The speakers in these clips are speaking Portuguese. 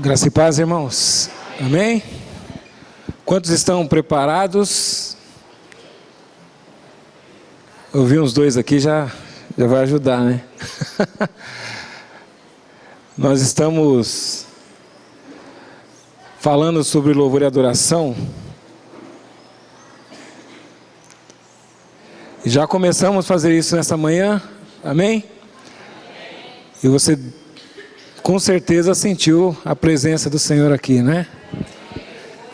Graça e paz, irmãos. Amém? Quantos estão preparados? Eu vi uns dois aqui, já vai ajudar, né? Nós estamos falando sobre louvor e adoração. Já começamos a fazer isso nessa manhã, amém? E você com certeza sentiu a presença do Senhor aqui, né?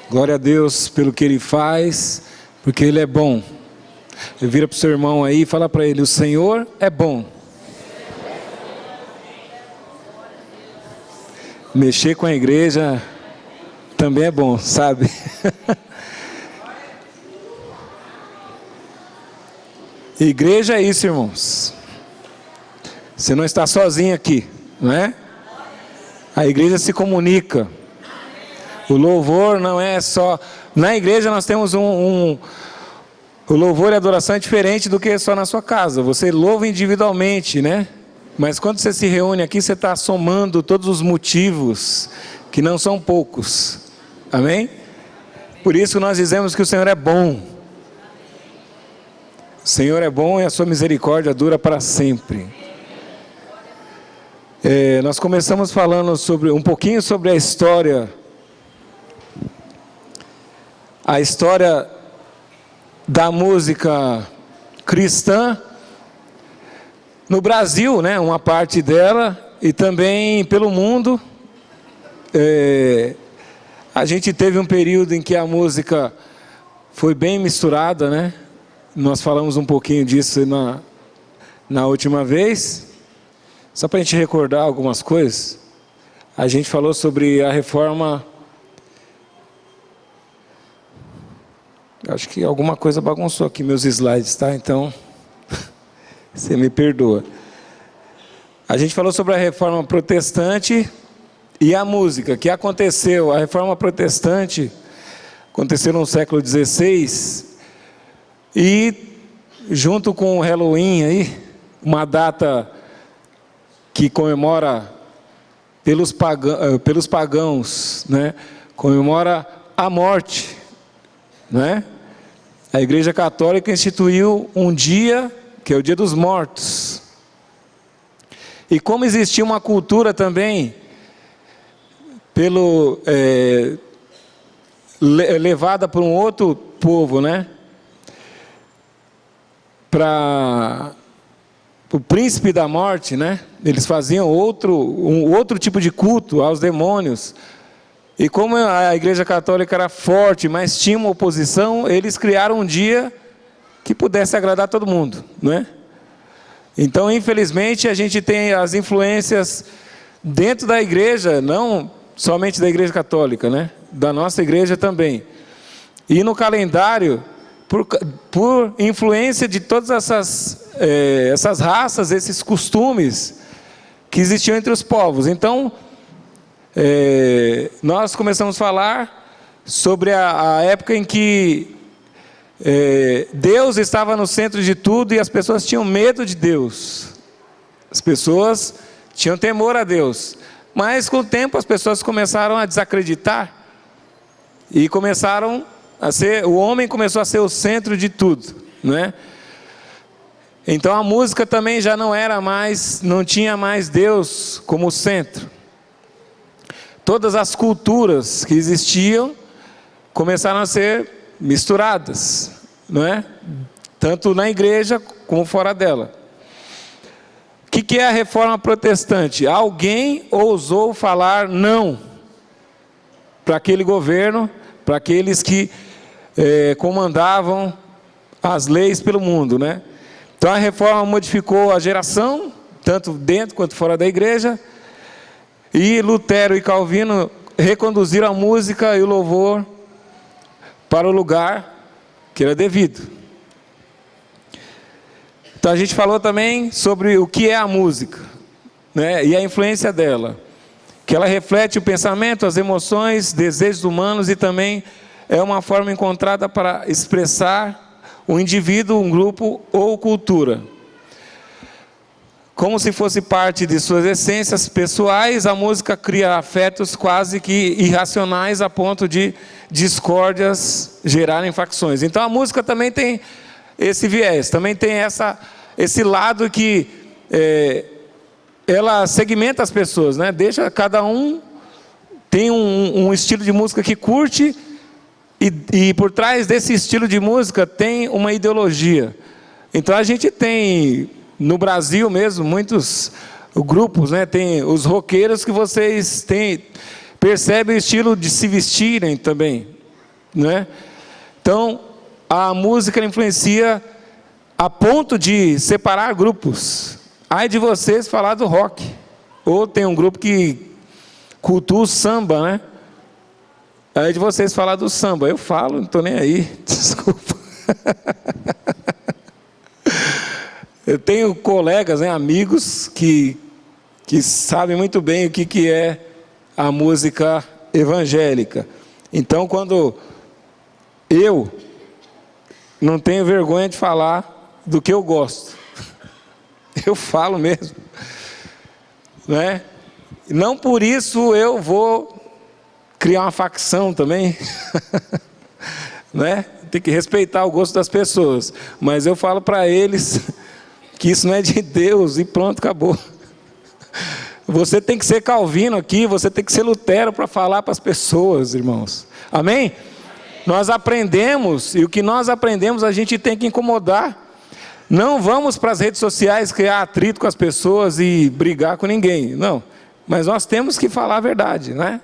Glória a Deus pelo que Ele faz, porque Ele é bom. Vira para o seu irmão aí e fala para ele: o Senhor é bom. Mexer com a igreja também é bom, sabe? Igreja é isso, irmãos. Você não está sozinho aqui, não é? A igreja se comunica. O louvor não é só... Na igreja nós temos o louvor e a adoração é diferente do que só na sua casa. Você louva individualmente, né? Mas quando você se reúne aqui, você está somando todos os motivos, que não são poucos. Amém? Por isso nós dizemos que o Senhor é bom. O Senhor é bom e a sua misericórdia dura para sempre. Nós começamos falando um pouquinho sobre a história da música cristã no Brasil, né? Uma parte dela, e também pelo mundo. A gente teve um período em que a música foi bem misturada, né? Nós falamos um pouquinho disso na última vez. Só para a gente recordar algumas coisas, a gente falou sobre a reforma. Acho que alguma coisa bagunçou aqui meus slides, tá? Então, você me perdoa. A gente falou sobre a reforma protestante e a música, que aconteceu. A reforma protestante aconteceu no século XVI, e junto com o Halloween aí, uma data que comemora pelos pagãos, né? Comemora a morte, né? A Igreja Católica instituiu um dia, que é o Dia dos Mortos. E como existia uma cultura também, levada por um outro povo, né? Para o príncipe da morte, né? Eles faziam um outro tipo de culto aos demônios. E como a Igreja Católica era forte, mas tinha uma oposição, eles criaram um dia que pudesse agradar todo mundo, não é? Então, infelizmente, a gente tem as influências dentro da igreja, não somente da Igreja Católica, né? Da nossa igreja também. E no calendário, por influência de todas essas raças, esses costumes que existiam entre os povos. Então, nós começamos a falar sobre a época em que Deus estava no centro de tudo e as pessoas tinham medo de Deus. As pessoas tinham temor a Deus. Mas com o tempo as pessoas começaram a desacreditar e o homem começou a ser o centro de tudo, né? Então a música também já não tinha mais Deus como centro. Todas as culturas que existiam começaram a ser misturadas, não é? Tanto na igreja como fora dela. O que é a reforma protestante? Alguém ousou falar não para aquele governo, para aqueles que comandavam as leis pelo mundo, né? Então a reforma modificou a geração, tanto dentro quanto fora da igreja. E Lutero e Calvino reconduziram a música e o louvor para o lugar que era devido. Então a gente falou também sobre o que é a música, né? E a influência dela, que ela reflete o pensamento, as emoções, desejos humanos, e também é uma forma encontrada para expressar um indivíduo, um grupo ou cultura. como se fosse parte de suas essências pessoais, a música cria afetos quase que irracionais a ponto de discórdias gerarem facções. Então a música também tem esse viés, também tem esse lado que ela segmenta as pessoas, né? Deixa cada um tem um estilo de música que curte e por trás desse estilo de música tem uma ideologia. Então a gente tem no Brasil mesmo muitos grupos, né? Tem os roqueiros que vocês percebem o estilo de se vestirem também, né? Então a música influencia a ponto de separar grupos. Ai de vocês falar do rock. Ou tem um grupo que cultua o samba, né? Ai de vocês falar do samba. Eu falo, não estou nem aí. Desculpa. Eu tenho colegas, né, amigos que sabem muito bem o que é a música evangélica. Então, quando eu não tenho vergonha de falar do que eu gosto, eu falo mesmo, né? Não por isso eu vou criar uma facção também, né? Tem que respeitar o gosto das pessoas, mas eu falo para eles que isso não é de Deus e pronto, acabou. Você tem que ser calvino aqui, você tem que ser lutero para falar para as pessoas, irmãos. Amém? Nós aprendemos, e o que nós aprendemos a gente tem que incomodar. Não vamos para as redes sociais criar atrito com as pessoas e brigar com ninguém, não. Mas nós temos que falar a verdade, né?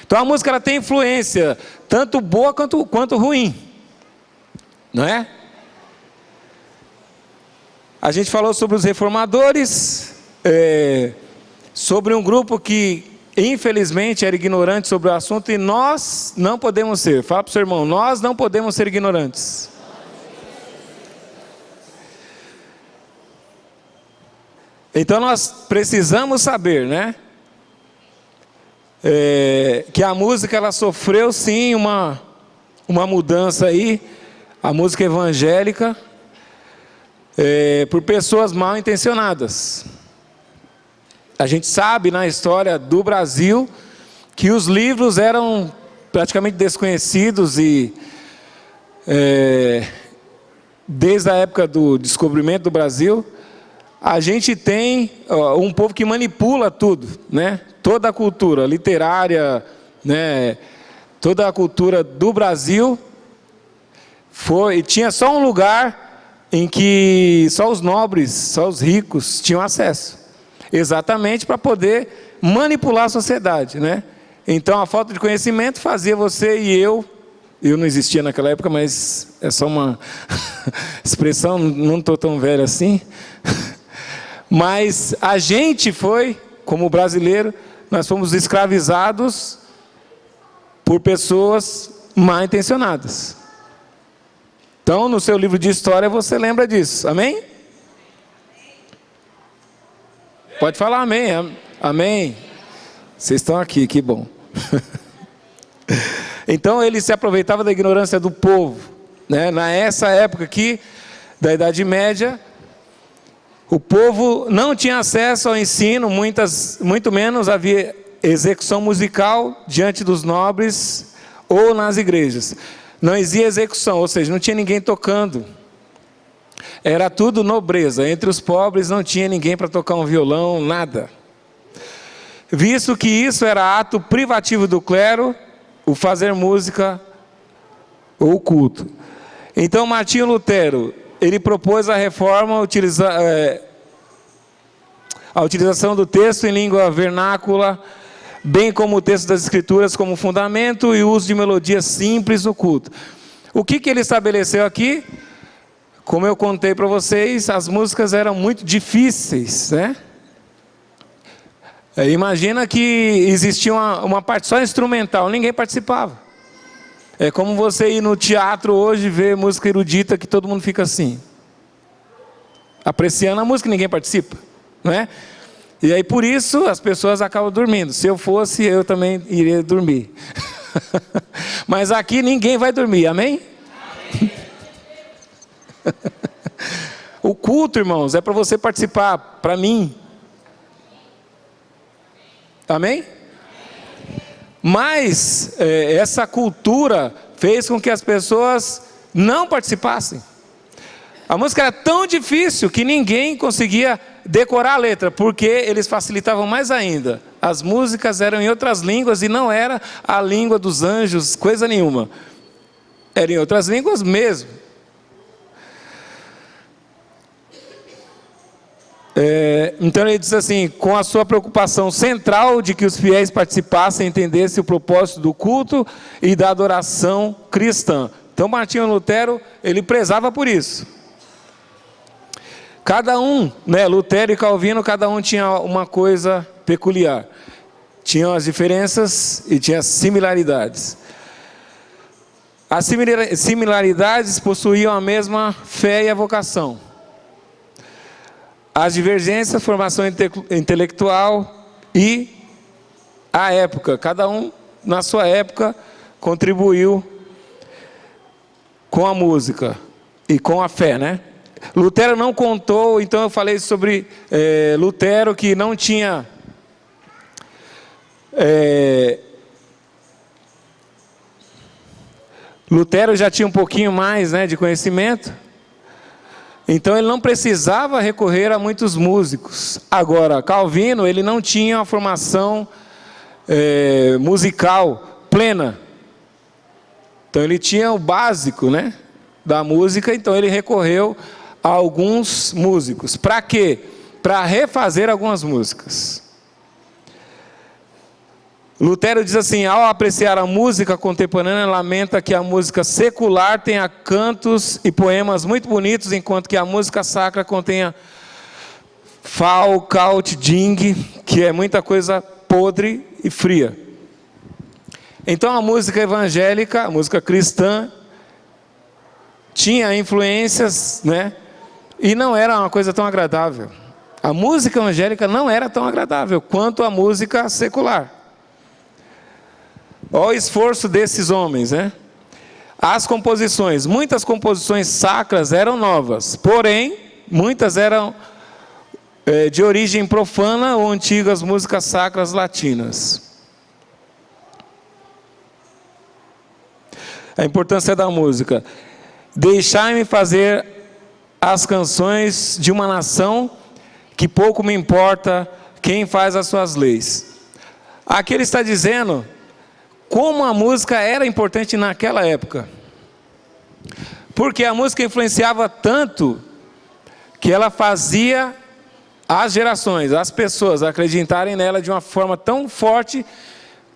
Então a música ela tem influência, tanto boa quanto ruim, não é? A gente falou sobre os reformadores, sobre um grupo que infelizmente era ignorante sobre o assunto, e nós não podemos ser. Fala para o seu irmão, nós não podemos ser ignorantes. Então nós precisamos saber, né? Que a música ela sofreu sim uma mudança aí, a música evangélica, por pessoas mal intencionadas. A gente sabe na história do Brasil que os livros eram praticamente desconhecidos e desde a época do descobrimento do Brasil, a gente tem um povo que manipula tudo, né? Toda a cultura literária, né? Toda a cultura do Brasil tinha só um lugar em que só os nobres, só os ricos tinham acesso, exatamente para poder manipular a sociedade, né? Então a falta de conhecimento fazia você e eu não existia naquela época, mas é só uma expressão, não estou tão velho assim, mas a gente foi, como brasileiro, nós fomos escravizados por pessoas mal intencionadas. Então, no seu livro de história, você lembra disso, amém? Pode falar amém, amém. Vocês estão aqui, que bom. Então, ele se aproveitava da ignorância do povo, né? Nessa época aqui, da Idade Média, o povo não tinha acesso ao ensino, muito menos havia execução musical diante dos nobres ou nas igrejas. Não existia execução, ou seja, não tinha ninguém tocando. Era tudo nobreza. Entre os pobres não tinha ninguém para tocar um violão, nada. Visto que isso era ato privativo do clero, o fazer música ou culto. Então Martinho Lutero, ele propôs a reforma, a utilização do texto em língua vernácula, bem como o texto das Escrituras como fundamento e o uso de melodias simples no culto. O que ele estabeleceu aqui? Como eu contei para vocês, as músicas eram muito difíceis, né? Imagina que existia uma parte só instrumental, ninguém participava. É como você ir no teatro hoje e ver música erudita que todo mundo fica assim, apreciando a música e ninguém participa, não é? E aí por isso as pessoas acabam dormindo. Se eu fosse, eu também iria dormir. Mas aqui ninguém vai dormir, amém? O culto, irmãos, é para você participar, para mim. Amém? Mas essa cultura fez com que as pessoas não participassem. A música era tão difícil que ninguém conseguia decorar a letra, porque eles facilitavam mais ainda. As músicas eram em outras línguas e não era a língua dos anjos, coisa nenhuma. Era em outras línguas mesmo. Então ele diz assim, com a sua preocupação central de que os fiéis participassem e entendessem o propósito do culto e da adoração cristã. Então Martinho Lutero, ele prezava por isso. Cada um, Lutero e Calvino, cada um tinha uma coisa peculiar. Tinham as diferenças e tinha as similaridades. As similaridades possuíam a mesma fé e a vocação. As divergências, formação intelectual e a época. Cada um, na sua época, contribuiu com a música e com a fé, Lutero não contou, então eu falei sobre Lutero, que não tinha Lutero já tinha um pouquinho mais de conhecimento, então ele não precisava recorrer a muitos músicos. Agora, Calvino, ele não tinha uma formação musical plena, então ele tinha o básico da música, então ele recorreu a alguns músicos. Para quê? Para refazer algumas músicas. Lutero diz assim, ao apreciar a música contemporânea, lamenta que a música secular tenha cantos e poemas muito bonitos, enquanto que a música sacra contenha fal, caut, ding, que é muita coisa podre e fria. Então a música evangélica, a música cristã, tinha influências, e não era uma coisa tão agradável. A música evangélica não era tão agradável quanto a música secular. Olha o esforço desses homens, As composições, muitas composições sacras eram novas, porém, muitas eram de origem profana ou antigas músicas sacras latinas. A importância da música. Deixai-me fazer as canções de uma nação que pouco me importa quem faz as suas leis. Aqui ele está dizendo como a música era importante naquela época. Porque a música influenciava tanto que ela fazia as gerações, as pessoas acreditarem nela de uma forma tão forte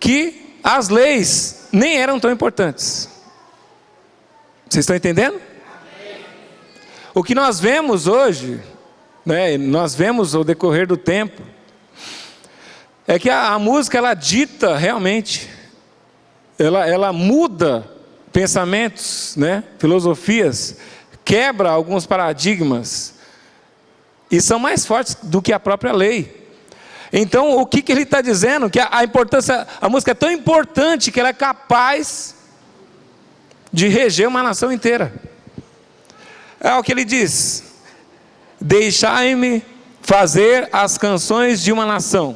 que as leis nem eram tão importantes. Vocês estão entendendo? O que nós vemos hoje, nós vemos ao decorrer do tempo, é que a música, ela dita realmente, ela muda pensamentos, filosofias, quebra alguns paradigmas, e são mais fortes do que a própria lei. Então, o que ele está dizendo? Que a música é tão importante que ela é capaz de reger uma nação inteira. É o que ele diz: deixai-me fazer as canções de uma nação.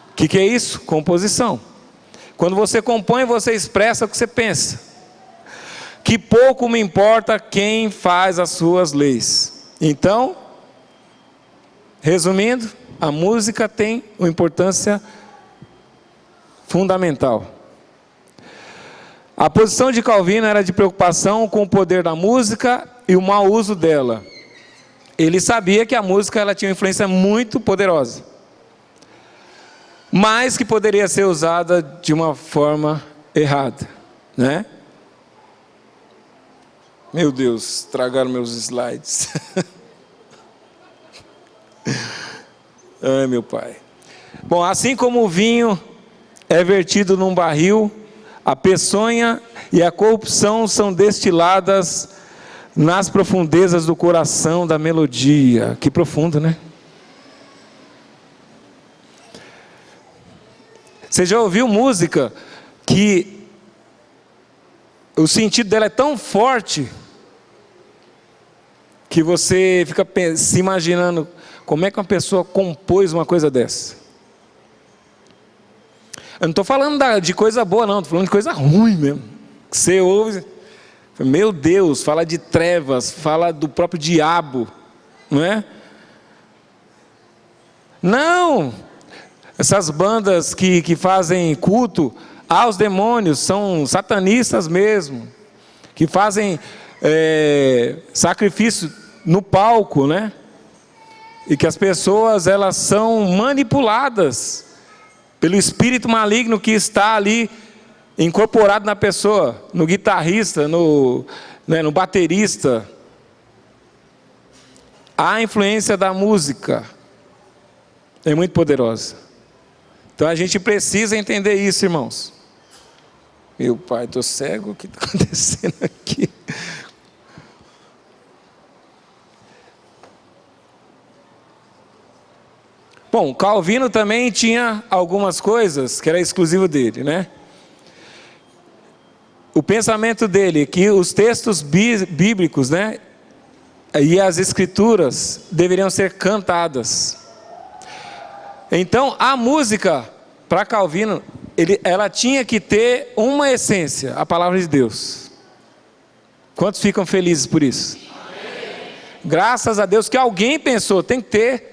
O que é isso? Composição. Quando você compõe, você expressa o que você pensa. Que pouco me importa quem faz as suas leis. Então, resumindo, a música tem uma importância fundamental. A posição de Calvino era de preocupação com o poder da música e o mau uso dela. Ele sabia que a música ela tinha uma influência muito poderosa, mas que poderia ser usada de uma forma errada, Meu Deus, estragaram meus slides. Ai, meu pai. Bom, assim como o vinho é vertido num barril, a peçonha e a corrupção são destiladas nas profundezas do coração da melodia. Que profundo, Você já ouviu música que o sentido dela é tão forte que você fica se imaginando como é que uma pessoa compôs uma coisa dessa. Eu não estou falando de coisa boa não, estou falando de coisa ruim mesmo. Que você ouve, meu Deus, fala de trevas, fala do próprio diabo, não é? Não! Essas bandas que fazem culto aos demônios são satanistas mesmo, que fazem sacrifício no palco, né? E que as pessoas, elas são manipuladas pelo espírito maligno que está ali incorporado na pessoa, no guitarrista, no baterista. A influência da música é muito poderosa. Então a gente precisa entender isso, irmãos. Meu pai, estou cego, o que está acontecendo aqui? Bom, Calvino também tinha algumas coisas que era exclusivo dele, né? O pensamento dele, que os textos bíblicos, né, e as escrituras deveriam ser cantadas. Então, a música, para Calvino, ela tinha que ter uma essência, a palavra de Deus. Quantos ficam felizes por isso? Amém. Graças a Deus que alguém pensou, tem que ter.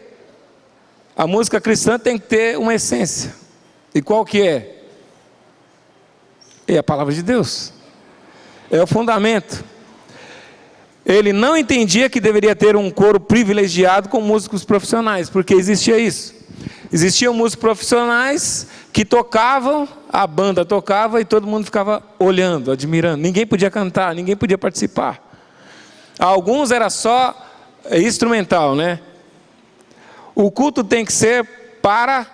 A música cristã tem que ter uma essência. E qual que é? É a palavra de Deus. É o fundamento. Ele não entendia que deveria ter um coro privilegiado com músicos profissionais, porque existia isso. Existiam músicos profissionais que tocavam, a banda tocava e todo mundo ficava olhando, admirando. Ninguém podia cantar, ninguém podia participar. Alguns era só instrumental, né? O culto tem que ser para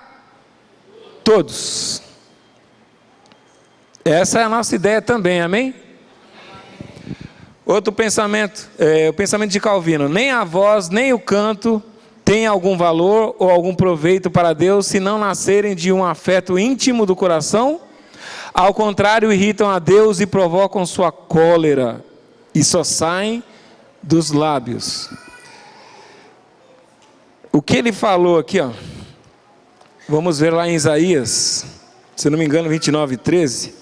todos. Essa é a nossa ideia também, amém? Outro pensamento, o pensamento de Calvino: nem a voz, nem o canto tem algum valor ou algum proveito para Deus se não nascerem de um afeto íntimo do coração. Ao contrário, irritam a Deus e provocam sua cólera, e só saem dos lábios. O que ele falou aqui, ó, vamos ver lá em Isaías, se não me engano, 29:13.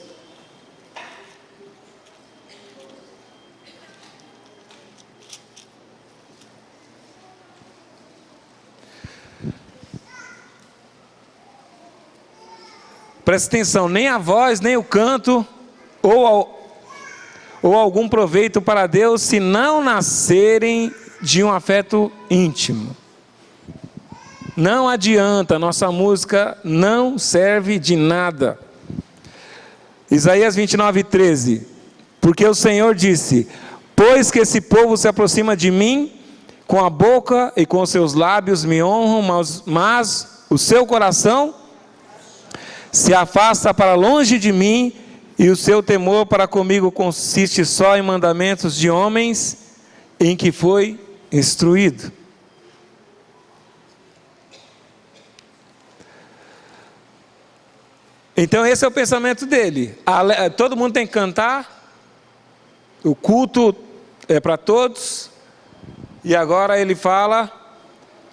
Presta atenção: nem a voz, nem o canto, ou algum proveito para Deus, se não nascerem de um afeto íntimo. Não adianta, nossa música não serve de nada. Isaías 29:13. Porque o Senhor disse: pois que esse povo se aproxima de mim, com a boca e com os seus lábios me honram, mas o seu coração se afasta para longe de mim, e o seu temor para comigo consiste só em mandamentos de homens em que foi instruído. Então esse é o pensamento dele. Todo mundo tem que cantar, o culto é para todos, e agora ele fala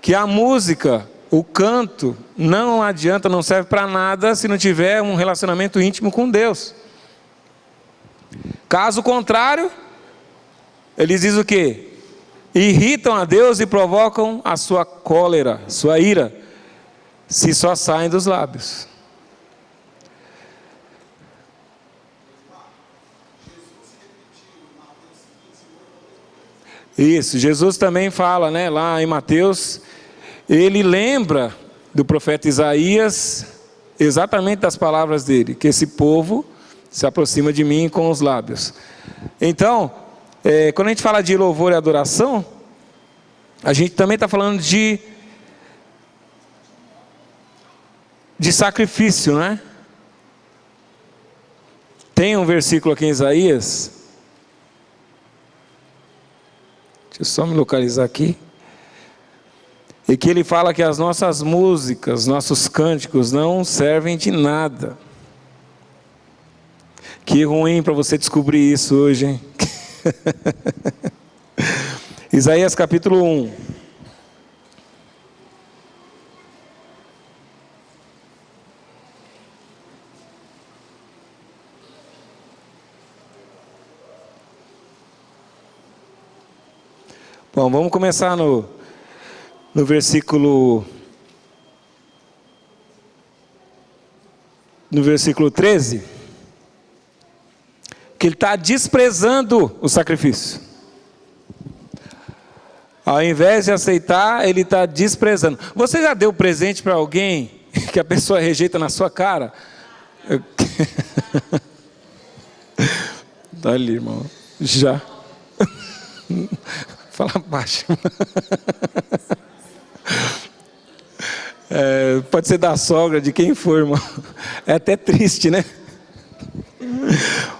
que a música, o canto, não adianta, não serve para nada se não tiver um relacionamento íntimo com Deus. Caso contrário, eles dizem o quê? Irritam a Deus e provocam a sua cólera, sua ira, se só saem dos lábios. Isso, Jesus também fala, né, lá em Mateus, ele lembra do profeta Isaías, exatamente das palavras dele, que esse povo se aproxima de mim com os lábios. Então, quando a gente fala de louvor e adoração, a gente também está falando de sacrifício, né? Tem um versículo aqui em Isaías, deixa eu só me localizar aqui, e que ele fala que as nossas músicas, nossos cânticos não servem de nada. Que ruim para você descobrir isso hoje, hein? Isaías capítulo 1. Bom, vamos começar no versículo 13, que ele está desprezando o sacrifício. Ao invés de aceitar, ele está desprezando. Você já deu presente para alguém que a pessoa rejeita na sua cara? Tá ali, irmão. Já. Fala baixo. Pode ser da sogra, de quem for, irmão. É até triste, né?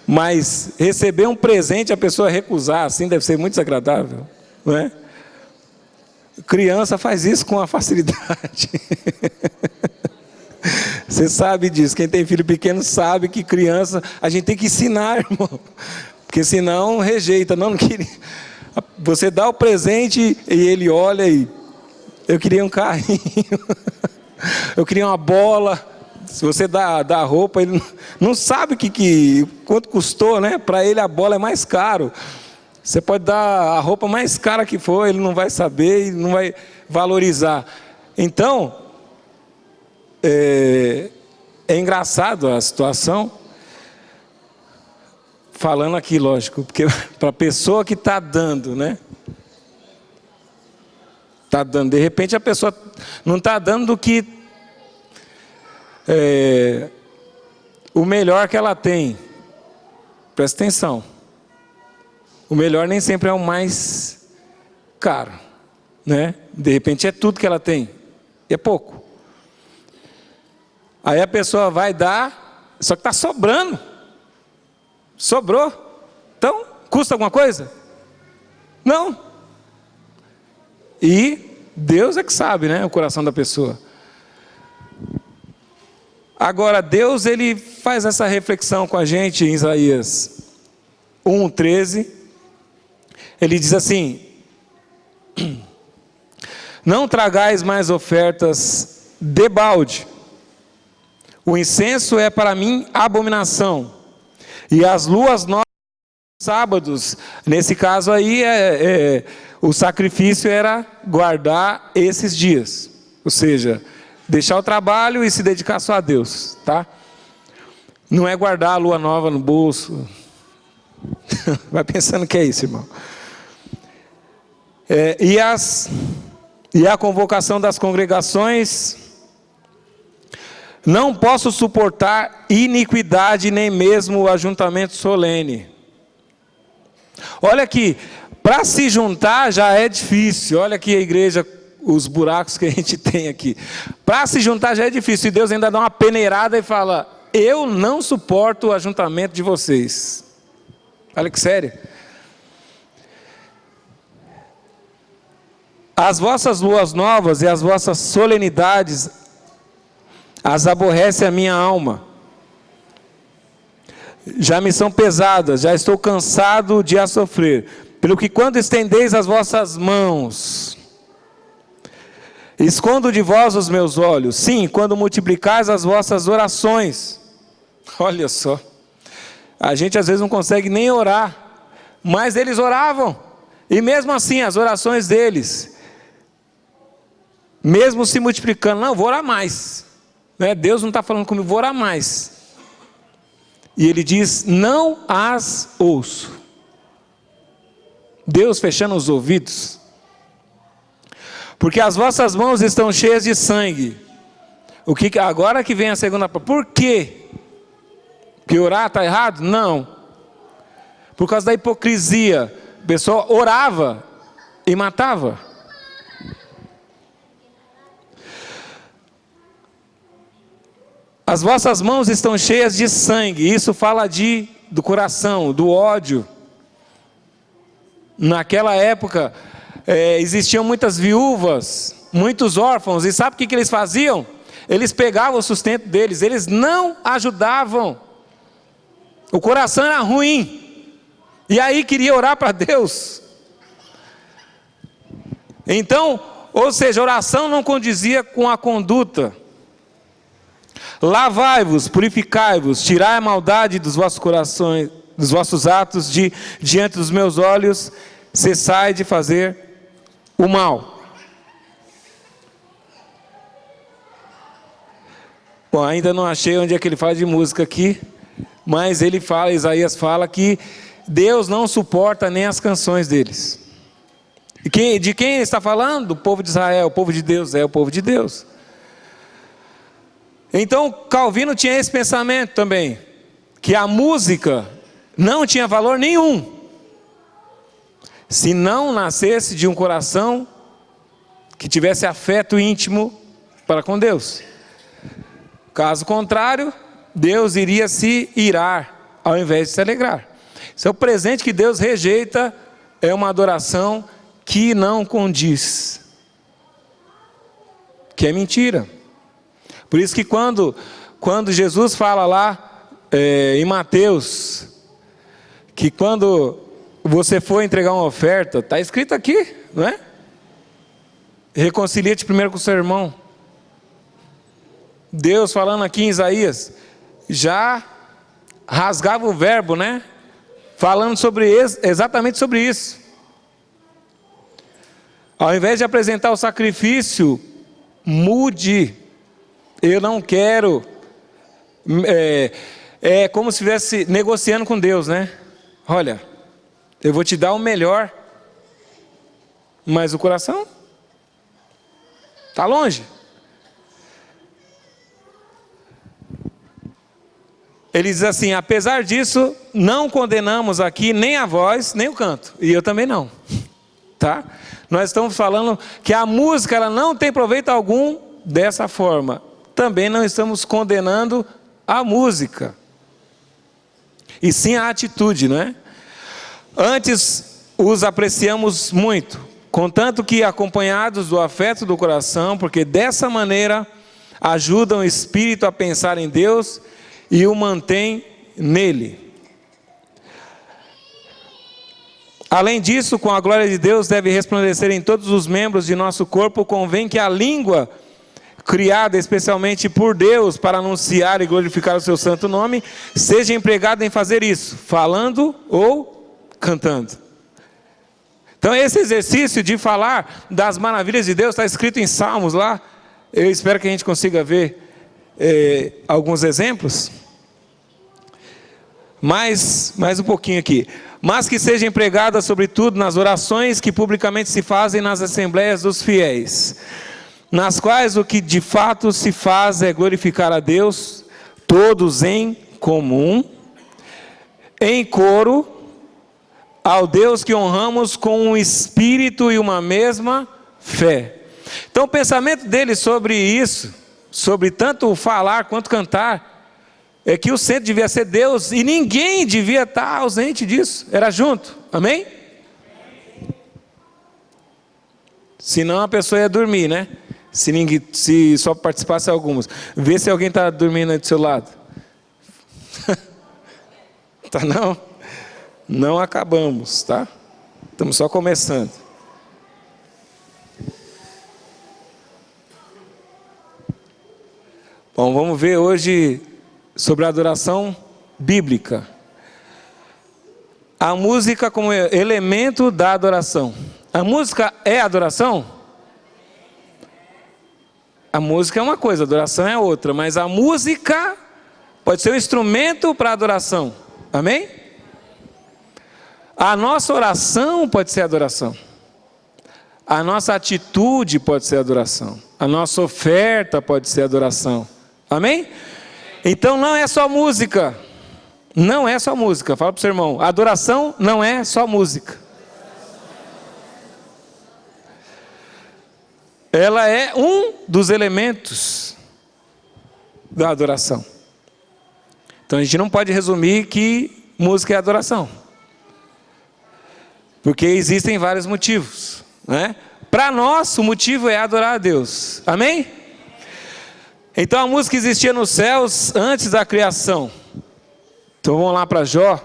Mas receber um presente, a pessoa recusar, assim, deve ser muito desagradável, não é? Criança faz isso com uma facilidade. Você sabe disso. Quem tem filho pequeno sabe que criança, a gente tem que ensinar, irmão. Porque senão rejeita. Não queria. Você dá o presente e ele olha e... Eu queria um carrinho. Eu queria uma bola. Se você dá a roupa, ele não sabe quanto custou, né? Para ele a bola é mais caro. Você pode dar a roupa mais cara que for, ele não vai saber e não vai valorizar. Então, é engraçado a situação. Falando aqui, lógico, porque para a pessoa que está dando, né? Está dando, de repente a pessoa não está dando do que o melhor que ela tem. Presta atenção. O melhor nem sempre é o mais caro, né? De repente é tudo que ela tem, é pouco. Aí a pessoa vai dar, só que está sobrando. Sobrou. Então, custa alguma coisa? Não. E Deus é que sabe, né? O coração da pessoa. Agora, Deus, ele faz essa reflexão com a gente em Isaías 1:13. Ele diz assim: não tragais mais ofertas debalde. O incenso é para mim abominação. E as luas novas, sábados, nesse caso aí, o sacrifício era guardar esses dias. Ou seja, deixar o trabalho e se dedicar só a Deus, tá? Não é guardar a lua nova no bolso. Vai pensando que é isso, irmão. E a convocação das congregações. Não posso suportar iniquidade, nem mesmo o ajuntamento solene. Olha aqui, para se juntar já é difícil. Olha aqui a igreja, os buracos que a gente tem aqui. Para se juntar já é difícil. E Deus ainda dá uma peneirada e fala: eu não suporto o ajuntamento de vocês. Olha que sério. As vossas luas novas e as vossas solenidades as aborrece a minha alma. Já me são pesadas, já estou cansado de as sofrer. Pelo que quando estendeis as vossas mãos, escondo de vós os meus olhos. Sim, quando multiplicais as vossas orações. Olha só. A gente às vezes não consegue nem orar. Mas eles oravam. E mesmo assim, as orações deles, mesmo se multiplicando, não, vou orar mais. Deus não está falando comigo, vou orar mais. E ele diz: não as ouço. Deus fechando os ouvidos. Porque as vossas mãos estão cheias de sangue. Agora que vem a segunda parte. Por quê? Porque orar está errado? Não. Por causa da hipocrisia. A pessoa orava e matava. As vossas mãos estão cheias de sangue. Isso fala do coração, do ódio. Naquela época, existiam muitas viúvas, muitos órfãos. E sabe o que eles faziam? Eles pegavam o sustento deles. Eles não ajudavam. O coração era ruim. E aí queria orar para Deus. Então, ou seja, a oração não condizia com a conduta. Lavai-vos, purificai-vos, tirai a maldade dos vossos corações, dos vossos atos diante dos meus olhos, cessai de fazer o mal. Bom, ainda não achei onde é que ele fala de música aqui, mas ele fala, Isaías fala que Deus não suporta nem as canções deles. E de quem ele está falando? Do povo de Israel. O povo de Deus é o povo de Deus. Então Calvino tinha esse pensamento também, que a música não tinha valor nenhum se não nascesse de um coração que tivesse afeto íntimo para com Deus. Caso contrário, Deus iria se irar ao invés de se alegrar. Esse é o presente que Deus rejeita, é uma adoração que não condiz, que é mentira. Por isso que quando Jesus fala lá em Mateus, que quando você for entregar uma oferta, está escrito aqui, não é? Reconcilia-te primeiro com o seu irmão. Deus falando aqui em Isaías, já rasgava o verbo, né? Falando exatamente sobre isso. Ao invés de apresentar o sacrifício, mude. Eu não quero. É como se estivesse negociando com Deus, né? Olha, eu vou te dar o melhor, mas o coração está longe. Ele diz assim: apesar disso, não condenamos aqui nem a voz, nem o canto. E eu também não. Tá? Nós estamos falando que a música ela não tem proveito algum dessa forma. Também não estamos condenando a música. E sim a atitude, não é? Antes os apreciamos muito, contanto que acompanhados do afeto do coração, porque dessa maneira ajudam o espírito a pensar em Deus e o mantém nele. Além disso, com a glória de Deus deve resplandecer em todos os membros de nosso corpo. Convém que a língua, criada especialmente por Deus para anunciar e glorificar o seu santo nome, seja empregada em fazer isso, falando ou cantando. Então esse exercício de falar das maravilhas de Deus está escrito em Salmos lá. Eu espero que a gente consiga ver alguns exemplos. Mais um pouquinho aqui. Mas que seja empregada sobretudo nas orações que publicamente se fazem nas assembleias dos fiéis, nas quais o que de fato se faz é glorificar a Deus, todos em comum, em coro, ao Deus que honramos com um espírito e uma mesma fé. Então o pensamento dele sobre isso, sobre tanto falar quanto cantar, é que o centro devia ser Deus e ninguém devia estar ausente disso, era junto, amém? Senão a pessoa ia dormir, né? Se só participasse algumas. Vê se alguém está dormindo aí do seu lado. Tá não? Não acabamos, tá? Estamos só começando. Bom, vamos ver hoje sobre a adoração bíblica. A música como elemento da adoração. A música é adoração? A música é uma coisa, a adoração é outra. Mas a música pode ser um instrumento para adoração. Amém? A nossa oração pode ser adoração. A nossa atitude pode ser adoração. A nossa oferta pode ser adoração. Amém? Então não é só música. Não é só música. Fala para o seu irmão. Adoração não é só música. Ela é um dos elementos da adoração. Então a gente não pode resumir que música é adoração. Porque existem vários motivos, né? Para nós o motivo é adorar a Deus. Amém? Então a música existia nos céus antes da criação. Então vamos lá para Jó.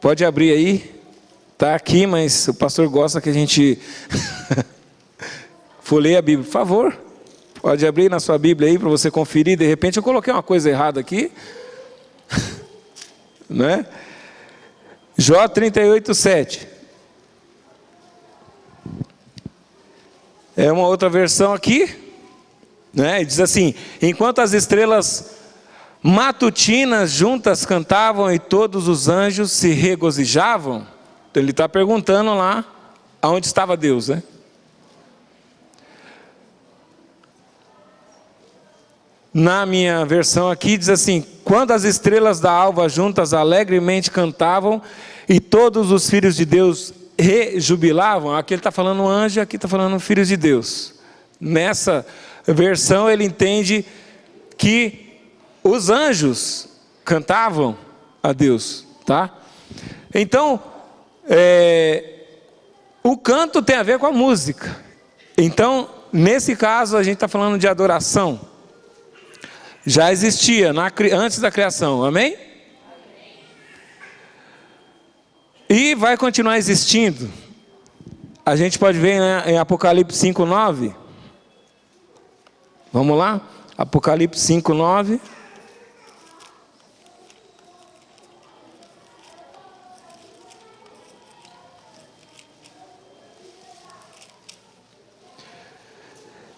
Pode abrir aí. Está aqui, mas o pastor gosta que a gente folheie a Bíblia, por favor. Pode abrir na sua Bíblia aí para você conferir. De repente eu coloquei uma coisa errada aqui. Né? Jó 38:7. É uma outra versão aqui, né? Diz assim: enquanto as estrelas matutinas juntas cantavam e todos os anjos se regozijavam. Então ele está perguntando lá aonde estava Deus, né? Na minha versão aqui diz assim: quando as estrelas da alva juntas alegremente cantavam e todos os filhos de Deus rejubilavam. Aqui ele está falando anjo, aqui está falando filhos de Deus. Nessa versão ele entende que os anjos cantavam a Deus, tá? Então, o canto tem a ver com a música. Então, nesse caso a gente está falando de adoração. Já existia antes da criação, amém? E vai continuar existindo. A gente pode ver, né, em Apocalipse 5:9. Vamos lá? Apocalipse 5:9.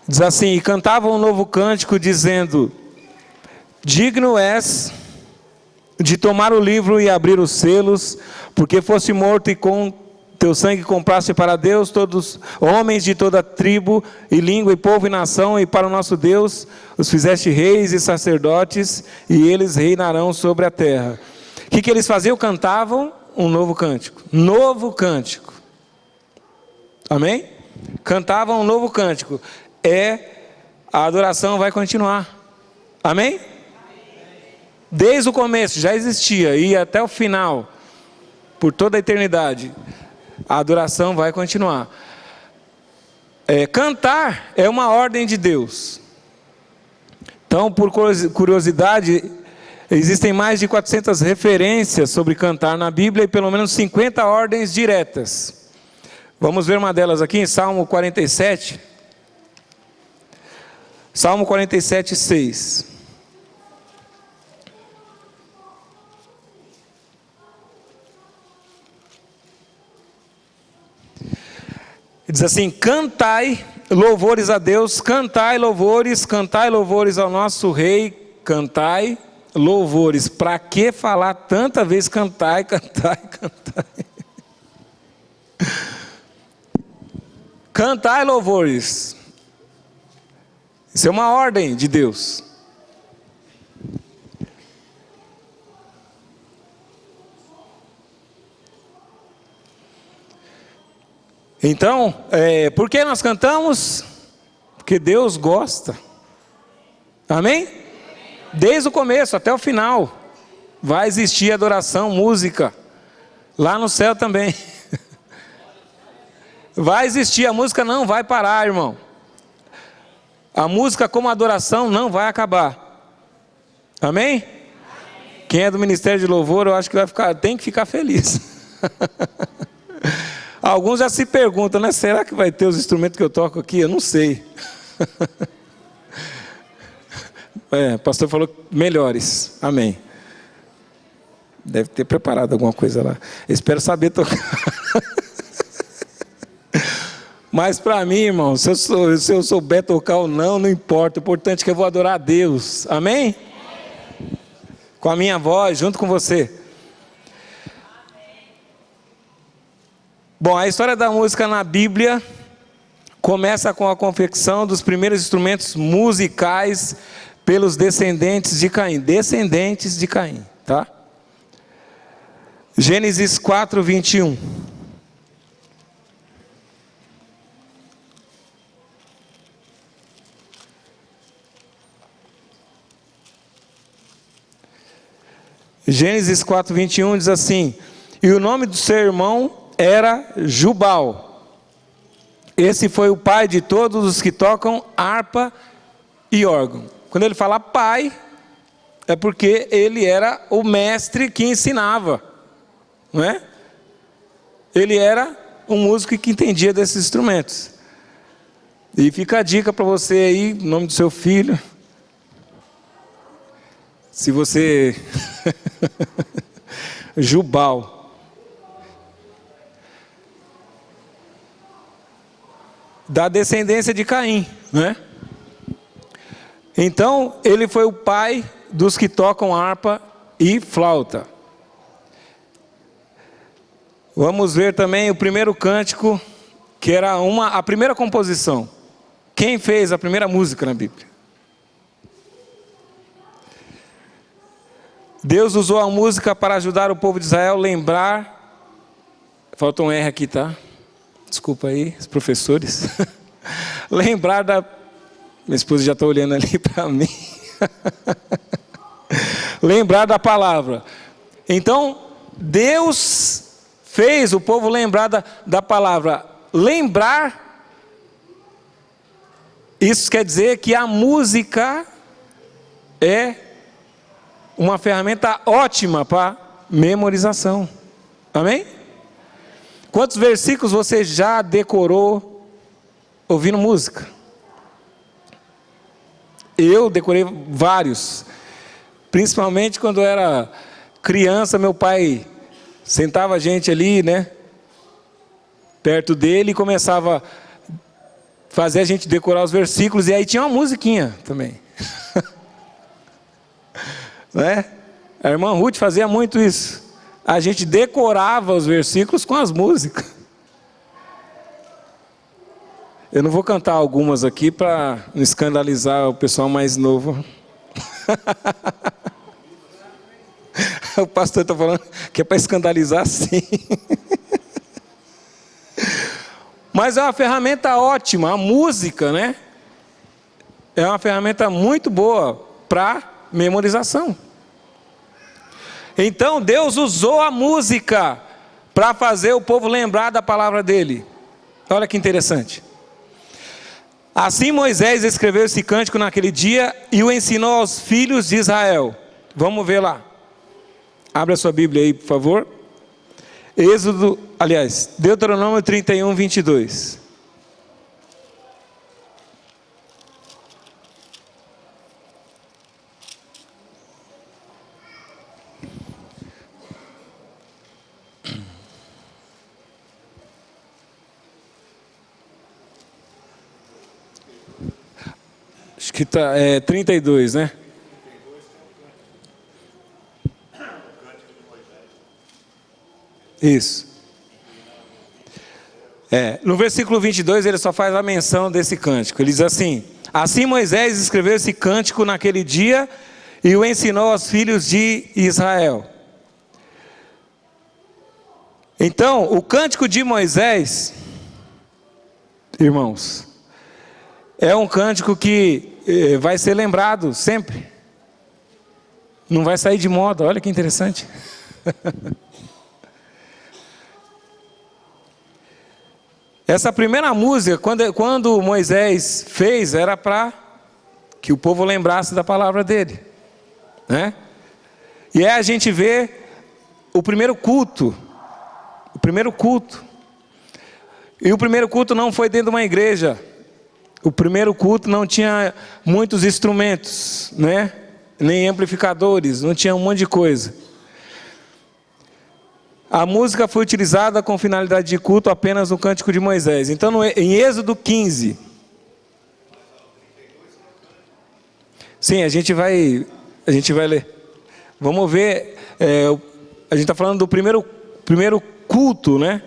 Diz assim: e cantavam um novo cântico dizendo: digno és de tomar o livro e abrir os selos, porque foste morto e com teu sangue compraste para Deus todos homens de toda tribo e língua e povo e nação, e para o nosso Deus os fizeste reis e sacerdotes, e eles reinarão sobre a terra. O que eles faziam? Cantavam um novo cântico. Novo cântico. Amém? Cantavam um novo cântico. A adoração vai continuar. Amém? Desde o começo já existia, e até o final, por toda a eternidade, a adoração vai continuar. Cantar é uma ordem de Deus. Então, por curiosidade, existem mais de 400 referências sobre cantar na Bíblia e pelo menos 50 ordens diretas. Vamos ver uma delas aqui em Salmo 47. Salmo 47:6. Diz assim: cantai louvores a Deus, cantai louvores ao nosso Rei, cantai louvores. Para que falar tanta vez cantai, cantai, cantai? Cantai louvores. Isso é uma ordem de Deus. Então, por que nós cantamos? Porque Deus gosta. Amém? Desde o começo até o final vai existir adoração, música. Lá no céu também. Vai existir, a música não vai parar, irmão. A música como adoração não vai acabar. Amém? Quem é do Ministério de Louvor, eu acho que tem que ficar feliz. Alguns já se perguntam, né? Será que vai ter os instrumentos que eu toco aqui? Eu não sei. O pastor falou melhores. Amém. Deve ter preparado alguma coisa lá. Eu espero saber tocar. Mas para mim, irmão, se eu souber tocar ou não, não importa. O importante é que eu vou adorar a Deus. Amém? Com a minha voz, junto com você. Bom, a história da música na Bíblia começa com a confecção dos primeiros instrumentos musicais pelos descendentes de Caim. Descendentes de Caim, tá? Gênesis 4:21. Gênesis 4:21 diz assim: e o nome do seu irmão era Jubal. Esse foi o pai de todos os que tocam harpa e órgão. Quando ele fala pai, é porque ele era o mestre que ensinava, não é? Ele era um músico que entendia desses instrumentos. E fica a dica para você aí, o nome do seu filho. Se você... Jubal. Da descendência de Caim, né? Então, ele foi o pai dos que tocam harpa e flauta. Vamos ver também o primeiro cântico, que era a primeira composição. Quem fez a primeira música na Bíblia? Deus usou a música para ajudar o povo de Israel a lembrar... Falta um R aqui, tá? Desculpa aí, os professores. Lembrar da... Minha esposa já está olhando ali para mim. Lembrar da palavra. Então, Deus fez o povo lembrar da palavra. Lembrar, isso quer dizer que a música é uma ferramenta ótima para memorização. Amém? Quantos versículos você já decorou ouvindo música? Eu decorei vários. Principalmente quando eu era criança, meu pai sentava a gente ali, né? Perto dele e começava a fazer a gente decorar os versículos. E aí tinha uma musiquinha também. Né? A irmã Ruth fazia muito isso. A gente decorava os versículos com as músicas. Eu não vou cantar algumas aqui para não escandalizar o pessoal mais novo. O pastor está falando que é para escandalizar, sim. Mas é uma ferramenta ótima, a música, né? É uma ferramenta muito boa para memorização. Então Deus usou a música para fazer o povo lembrar da palavra dele. Olha que interessante. Assim Moisés escreveu esse cântico naquele dia e o ensinou aos filhos de Israel. Vamos ver lá. Abra sua Bíblia aí, por favor. Deuteronômio 31, 22. Acho que está 32, né? Isso. No versículo 22 ele só faz a menção desse cântico. Ele diz assim: assim Moisés escreveu esse cântico naquele dia e o ensinou aos filhos de Israel. Então, o cântico de Moisés, irmãos, é um cântico que vai ser lembrado sempre. Não vai sair de moda, olha que interessante. Essa primeira música, quando Moisés fez, era para que o povo lembrasse da palavra dele, né? E aí a gente vê o primeiro culto. E o primeiro culto não foi dentro de uma igreja. O primeiro culto não tinha muitos instrumentos, né? Nem amplificadores, não tinha um monte de coisa. A música foi utilizada com finalidade de culto apenas no cântico de Moisés. Então, em Êxodo 15. Sim, a gente vai ler. Vamos ver, a gente está falando do primeiro culto, né?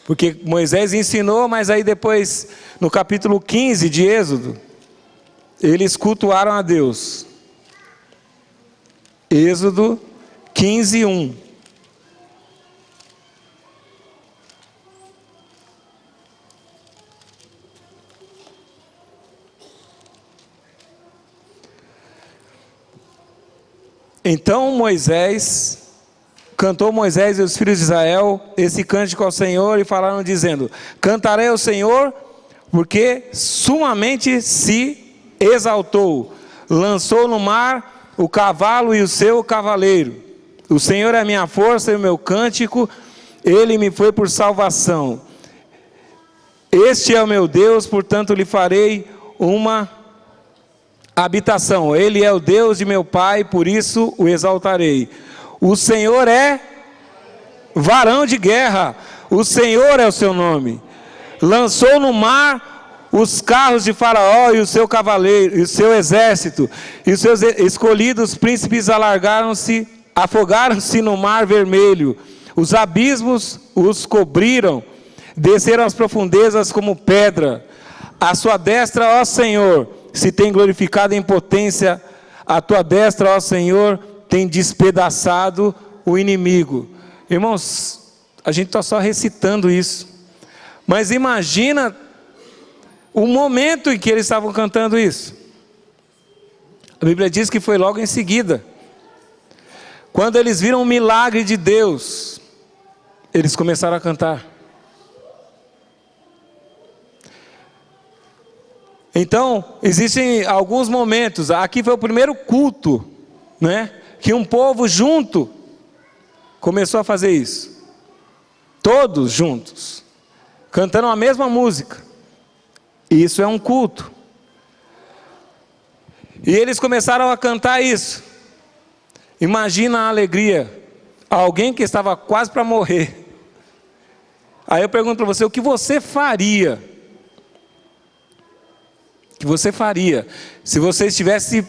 Porque Moisés ensinou, mas aí depois, no capítulo 15 de Êxodo, eles cultuaram a Deus. Êxodo 15, 1. Então cantou Moisés e os filhos de Israel esse cântico ao Senhor e falaram dizendo: cantarei ao Senhor, porque sumamente se exaltou, lançou no mar o cavalo e o seu cavaleiro. O Senhor é a minha força e o meu cântico, ele me foi por salvação. Este é o meu Deus, portanto lhe farei uma habitação. Ele é o Deus de meu pai, por isso o exaltarei. O Senhor é varão de guerra, o Senhor é o seu nome. Lançou no mar os carros de Faraó e o seu cavaleiro, e o seu exército, e os seus escolhidos príncipes afogaram-se no mar vermelho. Os abismos os cobriram, desceram às profundezas como pedra. A sua destra, ó Senhor, se tem glorificado em potência. A tua destra, ó Senhor, tem despedaçado o inimigo. Irmãos, a gente está só recitando isso, mas imagina o momento em que eles estavam cantando isso. A Bíblia diz que foi logo em seguida, quando eles viram o milagre de Deus, eles começaram a cantar. Então, existem alguns momentos. Aqui foi o primeiro culto, né, que um povo junto começou a fazer isso. Todos juntos, cantando a mesma música. Isso é um culto. E eles começaram a cantar isso. Imagina a alegria. Alguém que estava quase para morrer. Aí eu pergunto para você, o que você faria? O que você faria se você estivesse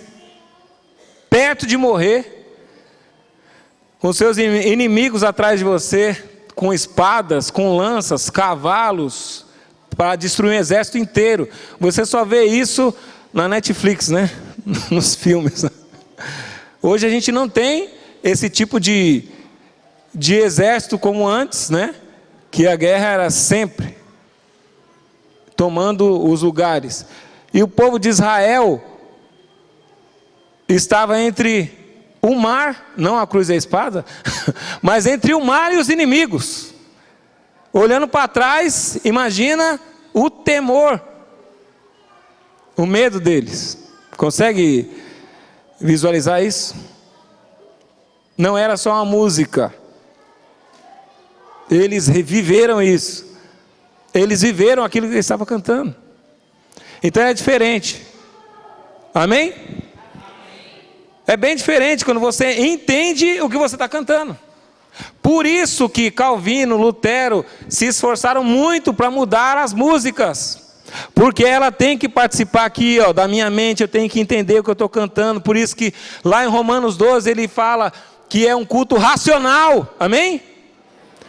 perto de morrer, com seus inimigos atrás de você, com espadas, com lanças, cavalos, para destruir um exército inteiro? Você só vê isso na Netflix, né? Nos filmes. Hoje a gente não tem esse tipo de exército como antes, né? Que a guerra era sempre tomando os lugares. E o povo de Israel estava entre o mar, não a cruz e a espada, mas entre o mar e os inimigos. Olhando para trás, imagina o temor, o medo deles. Consegue visualizar isso? Não era só uma música. Eles reviveram isso. Eles viveram aquilo que eles estavam cantando. Então é diferente. Amém? É bem diferente quando você entende o que você está cantando. Por isso que Calvino, Lutero se esforçaram muito para mudar as músicas. Porque ela tem que participar aqui, ó, da minha mente, eu tenho que entender o que eu estou cantando. Por isso que lá em Romanos 12 ele fala que é um culto racional. Amém?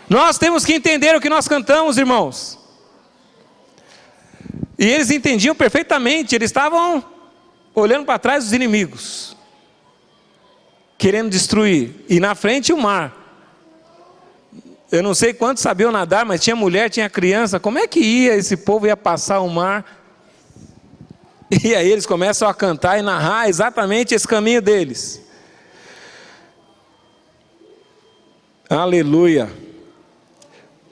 Nós temos que entender o que nós cantamos, irmãos. E eles entendiam perfeitamente, eles estavam olhando para trás dos inimigos, querendo destruir, e na frente o mar. Eu não sei quantos sabiam nadar, mas tinha mulher, tinha criança. Como é que esse povo ia passar o mar? E aí eles começam a cantar e narrar exatamente esse caminho deles. Aleluia.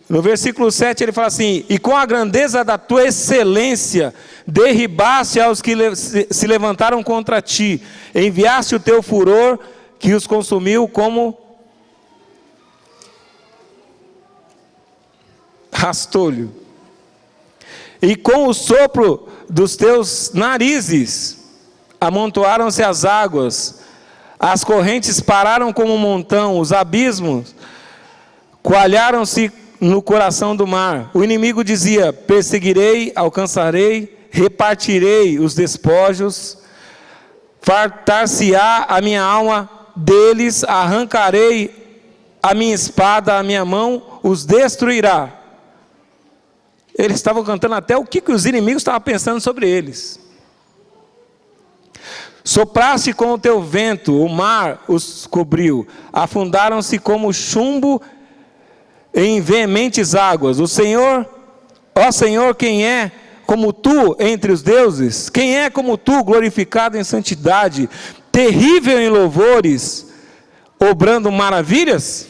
No versículo 7 ele fala assim: e com a grandeza da tua excelência, derribaste aos que se levantaram contra ti, enviaste o teu furor, que os consumiu como rastolho, e com o sopro dos teus narizes, amontoaram-se as águas, as correntes pararam como um montão, os abismos coalharam-se no coração do mar. O inimigo dizia: perseguirei, alcançarei, repartirei os despojos, fartar-se-á a minha alma deles, arrancarei a minha espada, a minha mão os destruirá. Eles estavam cantando até o que os inimigos estavam pensando sobre eles. Sopraste com o teu vento, o mar os cobriu, afundaram-se como chumbo em veementes águas. O Senhor, ó Senhor, quem é como tu entre os deuses? Quem é como tu, glorificado em santidade, terrível em louvores, obrando maravilhas?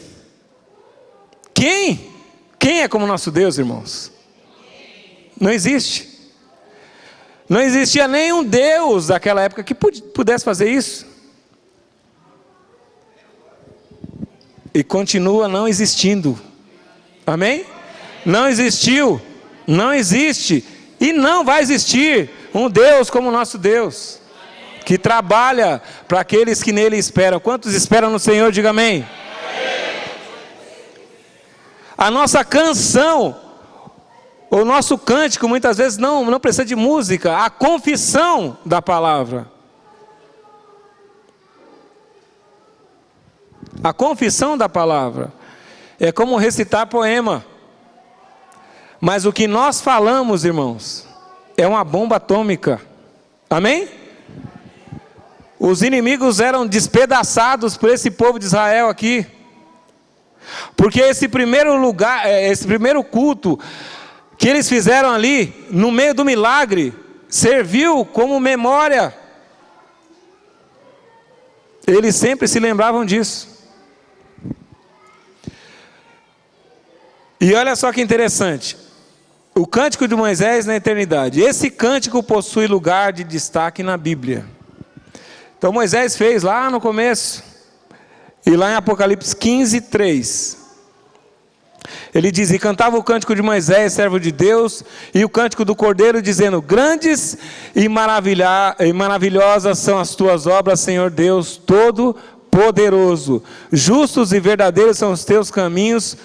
Quem? Quem é como nosso Deus, irmãos? Não existe. Não existia nenhum Deus daquela época que pudesse fazer isso. E continua não existindo. Amém? Não existiu. Não existe e não vai existir um Deus como o nosso Deus, que trabalha para aqueles que nele esperam. Quantos esperam no Senhor? Diga amém. A nossa canção, o nosso cântico, muitas vezes não precisa de música, a confissão da palavra. A confissão da palavra é como recitar poema. Mas o que nós falamos, irmãos, é uma bomba atômica. Amém? Os inimigos eram despedaçados por esse povo de Israel aqui. Porque esse primeiro lugar, esse primeiro culto que eles fizeram ali, no meio do milagre, serviu como memória. Eles sempre se lembravam disso. E olha só que interessante. O cântico de Moisés na eternidade. Esse cântico possui lugar de destaque na Bíblia. Então Moisés fez lá no começo. E lá em Apocalipse 15, 3. Ele diz: e cantava o cântico de Moisés, servo de Deus, e o cântico do Cordeiro, dizendo: grandes e maravilhosas são as tuas obras, Senhor Deus Todo-Poderoso. Justos e verdadeiros são os teus caminhos,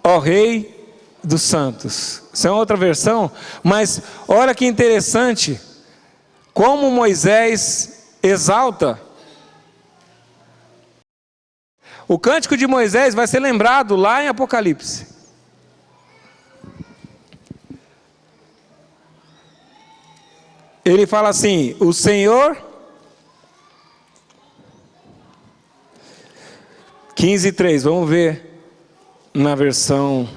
ó Rei dos santos. Isso é uma outra versão, mas olha que interessante, como Moisés exalta. O cântico de Moisés vai ser lembrado lá em Apocalipse. Ele fala assim: o Senhor, 15:3, vamos ver na versão.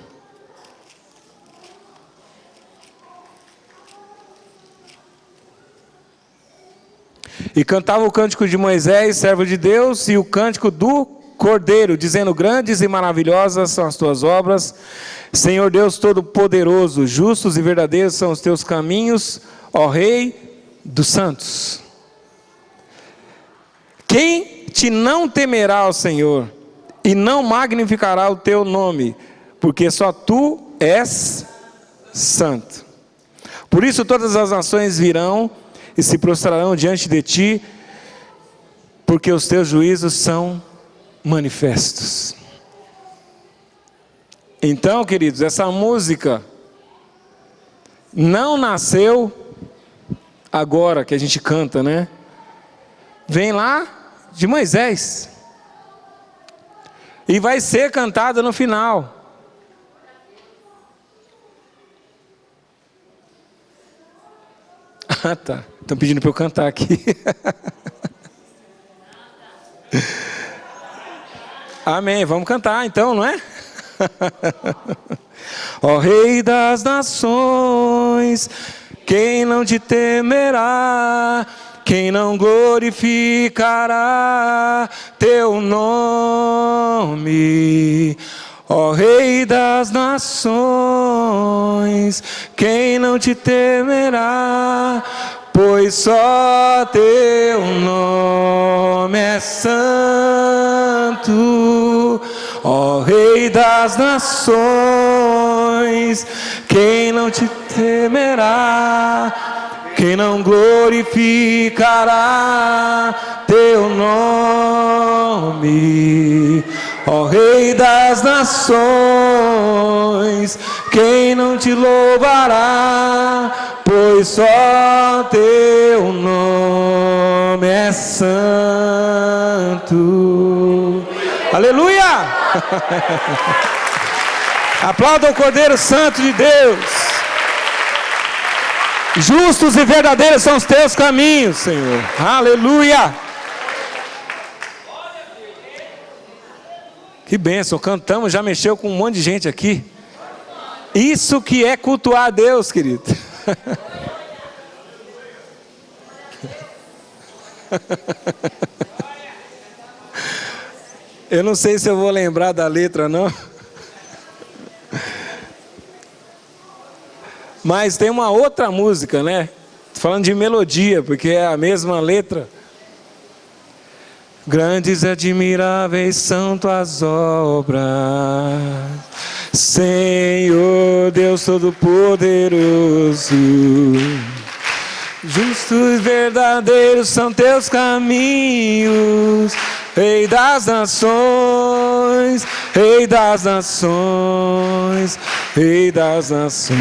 E cantava o cântico de Moisés, servo de Deus, e o cântico do Cordeiro, dizendo: grandes e maravilhosas são as tuas obras, Senhor Deus Todo-Poderoso, justos e verdadeiros são os teus caminhos, ó Rei dos santos. Quem te não temerá ao Senhor, e não magnificará o teu nome, porque só tu és santo. Por isso todas as nações virão e se prostrarão diante de ti, porque os teus juízos são manifestos. Então, queridos, essa música não nasceu agora que a gente canta, né? Vem lá de Moisés. E vai ser cantada no final. Ah, tá. Estão pedindo para eu cantar aqui. Amém. Vamos cantar então, não é? Ó Rei das nações, quem não te temerá? Quem não glorificará teu nome? Ó Rei das nações, quem não te temerá? Pois só teu nome é santo. Ó Rei das nações, quem não te temerá? Quem não glorificará teu nome? Ó Rei das nações, quem não te louvará? Pois só teu nome é santo. Aleluia! Aplauda o Cordeiro Santo de Deus. Justos e verdadeiros são os teus caminhos, Senhor. Aleluia! Que bênção, cantamos, já mexeu com um monte de gente aqui. Isso que é cultuar a Deus, querido. Eu não sei se eu vou lembrar da letra, não. Mas tem uma outra música, né? Falando de melodia, porque é a mesma letra. Grandes e admiráveis são tuas obras, Senhor Deus Todo-Poderoso. Justos e verdadeiros são teus caminhos, Rei das nações, Rei das nações, Rei das nações.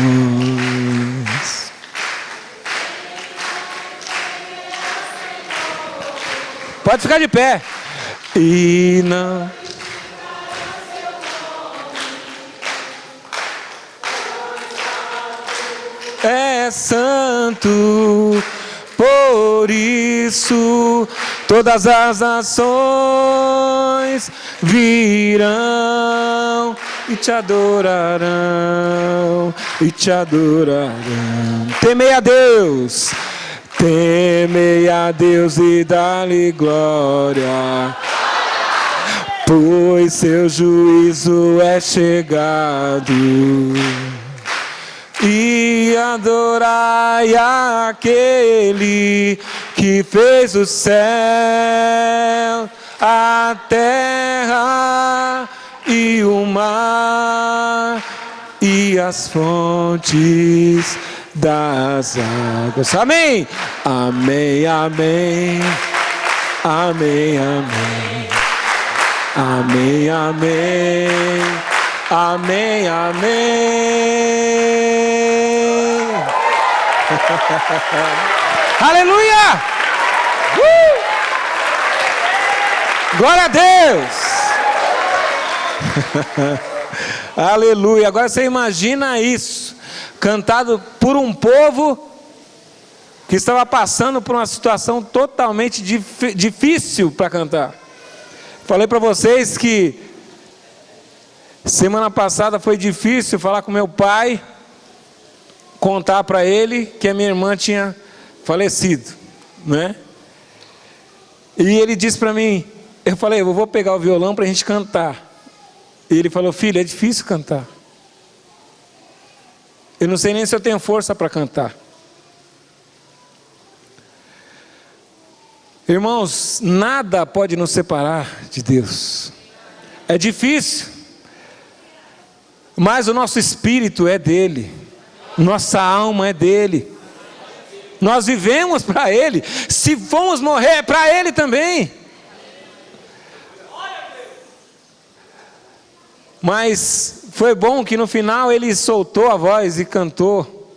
Pode ficar de pé. E não é santo, por isso todas as nações virão e te adorarão, e te adorarão. Temei a Deus, temei a Deus e dá-lhe glória, pois seu juízo é chegado. E adorai aquele que fez o céu, a terra e o mar e as fontes das águas. Amém, amém, amém, amém, amém, amém, amém, amém, amém. Aleluia! Glória a Deus! Aleluia! Agora você imagina isso, cantado por um povo que estava passando por uma situação totalmente difícil para cantar. Falei para vocês que semana passada foi difícil falar com meu pai, contar para ele que a minha irmã tinha falecido, né? E ele disse para mim, eu falei, eu vou pegar o violão para a gente cantar. E ele falou, filho, é difícil cantar. Eu não sei nem se eu tenho força para cantar. Irmãos, nada pode nos separar de Deus. É difícil, mas o nosso espírito é dele, nossa alma é dele, nós vivemos para ele, se formos morrer é para ele também. Mas foi bom que no final ele soltou a voz e cantou,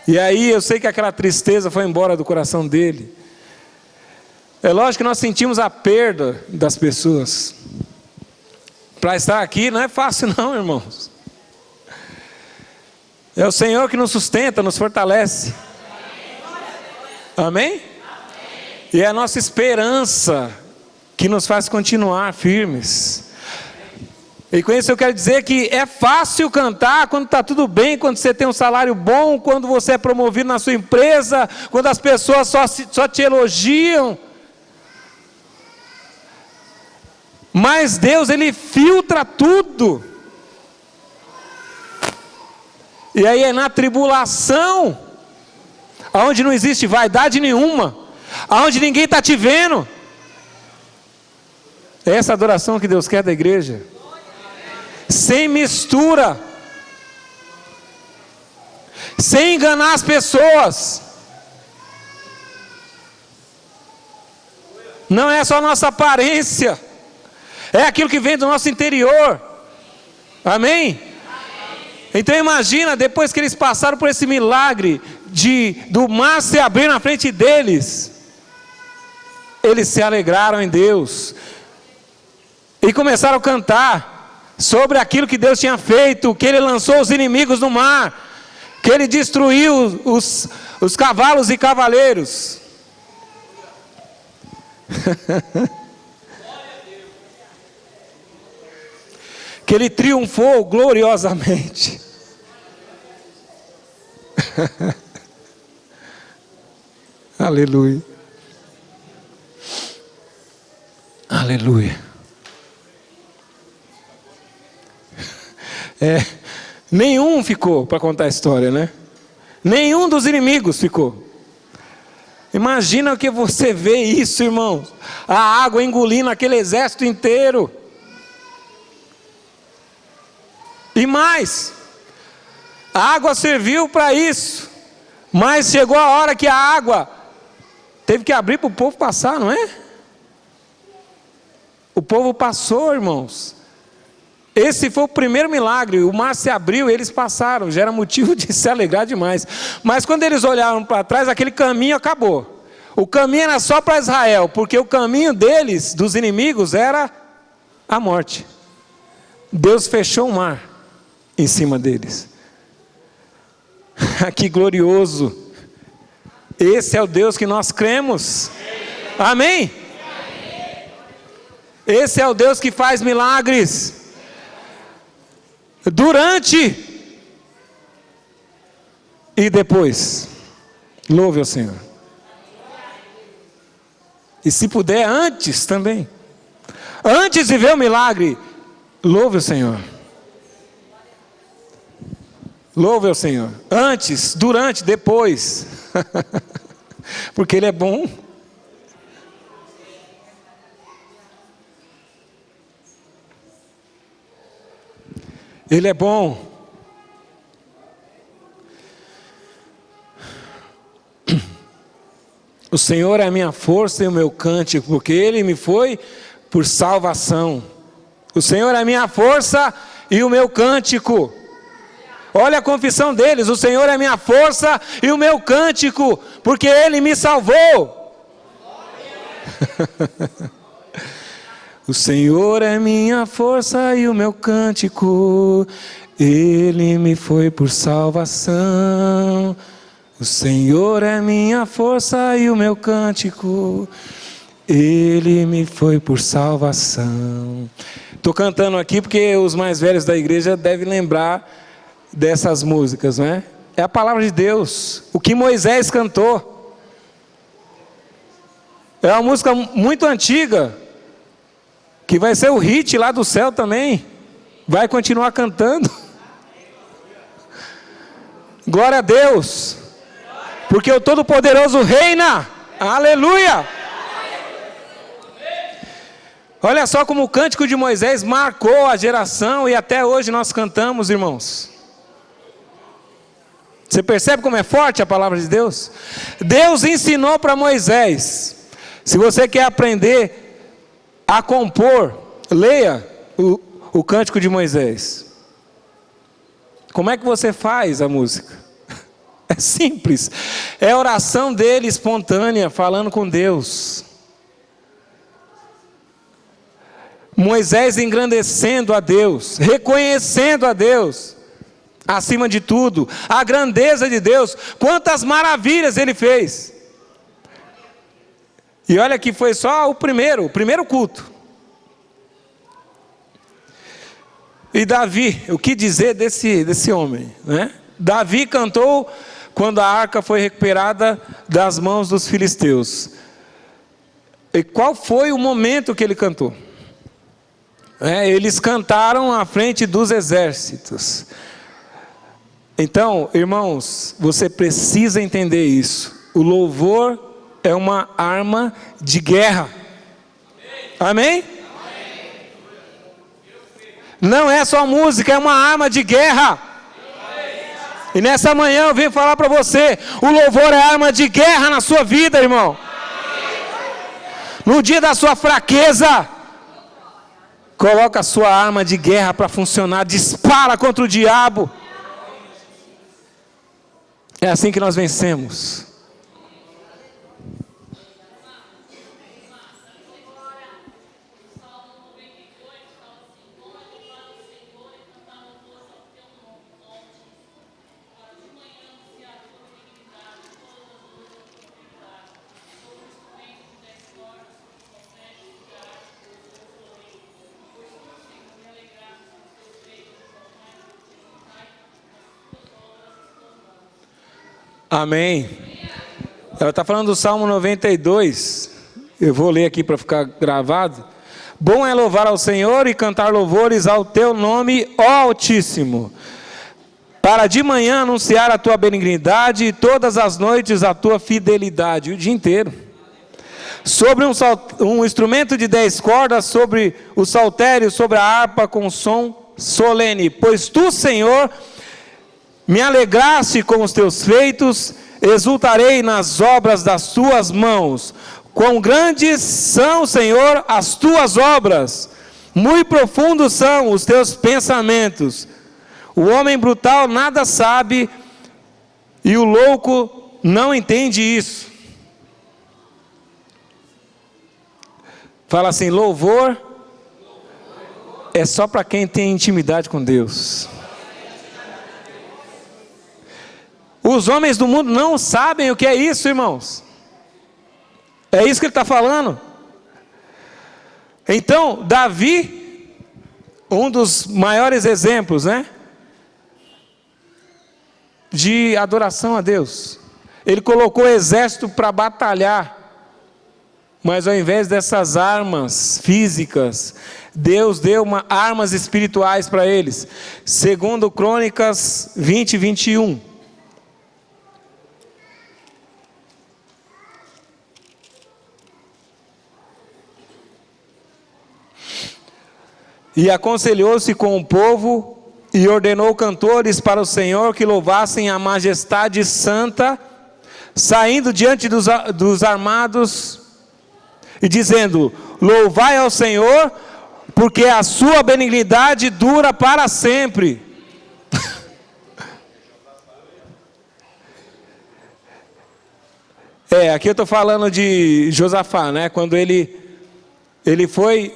e aí eu sei que aquela tristeza foi embora do coração dele. É lógico que nós sentimos a perda das pessoas. Para estar aqui não é fácil não, irmãos. É o Senhor que nos sustenta, nos fortalece. Amém? E é a nossa esperança que nos faz continuar firmes. E com isso eu quero dizer que é fácil cantar quando está tudo bem, quando você tem um salário bom, quando você é promovido na sua empresa, quando as pessoas só te elogiam. Mas Deus, Ele filtra tudo. E aí é na tribulação, onde não existe vaidade nenhuma, onde ninguém está te vendo. É essa adoração que Deus quer da igreja. Sem mistura. Sem enganar as pessoas. Não é só a nossa aparência. É aquilo que vem do nosso interior. Amém? Então imagina, depois que eles passaram por esse milagre do mar se abrir na frente deles, eles se alegraram em Deus e começaram a cantar sobre aquilo que Deus tinha feito, que Ele lançou os inimigos no mar, que Ele destruiu os cavalos e cavaleiros. Que Ele triunfou gloriosamente. Aleluia. Aleluia. Nenhum ficou para contar a história, né? Nenhum dos inimigos ficou. Imagina que você vê isso, irmãos. A água engolindo aquele exército inteiro. E mais, a água serviu para isso, mas chegou a hora que a água teve que abrir para o povo passar, não é? O povo passou, irmãos. Esse foi o primeiro milagre. O mar se abriu e eles passaram. Já era motivo de se alegrar demais. Mas quando eles olharam para trás, aquele caminho acabou. O caminho era só para Israel, porque o caminho deles, dos inimigos, era a morte. Deus fechou o mar em cima deles. Que glorioso. Esse é o Deus que nós cremos. Amém? Esse é o Deus que faz milagres. Durante e depois. Louve ao Senhor. E se puder, antes também. Antes de ver o milagre, louve o Senhor. Louve ao Senhor. Antes, durante, depois. Porque Ele é bom. Ele é bom. O Senhor é a minha força e o meu cântico, porque Ele me foi por salvação. O Senhor é a minha força e o meu cântico. Olha a confissão deles: o Senhor é a minha força e o meu cântico, porque Ele me salvou. O Senhor é minha força e o meu cântico, Ele me foi por salvação. O Senhor é minha força e o meu cântico, Ele me foi por salvação. Estou cantando aqui porque os mais velhos da igreja devem lembrar dessas músicas, não é? É a palavra de Deus, o que Moisés cantou. É uma música muito antiga, que vai ser o hit lá do céu também. Vai continuar cantando. Glória a Deus. Porque o Todo-Poderoso reina. Aleluia. Olha só como o cântico de Moisés marcou a geração e até hoje nós cantamos, irmãos. Você percebe como é forte a palavra de Deus? Deus ensinou para Moisés. Se você quer aprender a compor, leia o cântico de Moisés. Como é que você faz a música? É simples. É a oração dele espontânea, falando com Deus. Moisés engrandecendo a Deus, reconhecendo a Deus, acima de tudo, a grandeza de Deus, quantas maravilhas ele fez. E olha que foi só o primeiro culto. E Davi, o que dizer desse homem, né? Davi cantou quando a arca foi recuperada das mãos dos filisteus. E qual foi o momento que ele cantou? Eles cantaram à frente dos exércitos. Então, irmãos, você precisa entender isso. O louvor é uma arma de guerra. Amém? Não é só música, é uma arma de guerra. E nessa manhã eu vim falar para você: o louvor é arma de guerra na sua vida, irmão. No dia da sua fraqueza, coloca a sua arma de guerra para funcionar, dispara contra o diabo. É assim que nós vencemos. Amém. Ela está falando do Salmo 92. Eu vou ler aqui para ficar gravado. Bom é louvar ao Senhor e cantar louvores ao teu nome, ó Altíssimo. Para de manhã anunciar a tua benignidade e todas as noites a tua fidelidade. O dia inteiro. Sobre um instrumento de 10 cordas, sobre o saltério, sobre a harpa com som solene, pois tu, Senhor, me alegraste com os teus feitos, exultarei nas obras das tuas mãos. Quão grandes são, Senhor, as tuas obras, muito profundos são os teus pensamentos. O homem brutal nada sabe, e o louco não entende isso. Fala assim: louvor é só para quem tem intimidade com Deus. Os homens do mundo não sabem o que é isso, irmãos. É isso que ele está falando. Então, Davi, um dos maiores exemplos, né, de adoração a Deus. Ele colocou o exército para batalhar, mas ao invés dessas armas físicas, Deus deu armas espirituais para eles. Segundo Crônicas 20, 21. E aconselhou-se com o povo e ordenou cantores para o Senhor que louvassem a majestade santa, saindo diante dos armados e dizendo: louvai ao Senhor, porque a sua benignidade dura para sempre. Aqui eu estou falando de Josafá, né? Quando ele foi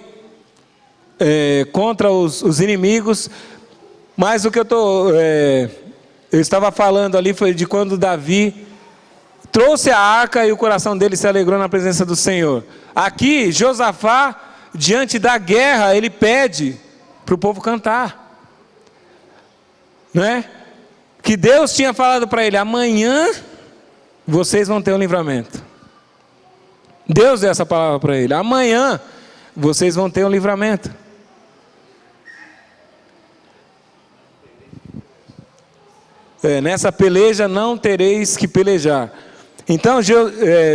contra os inimigos. Mas o que eu estava falando ali foi de quando Davi trouxe a arca e o coração dele se alegrou na presença do Senhor. Aqui, Josafá, diante da guerra, ele pede para o povo cantar, né? Que Deus tinha falado para ele: amanhã vocês vão ter um livramento. Deus deu essa palavra para ele: amanhã vocês vão ter um livramento. Nessa peleja não tereis que pelejar. Então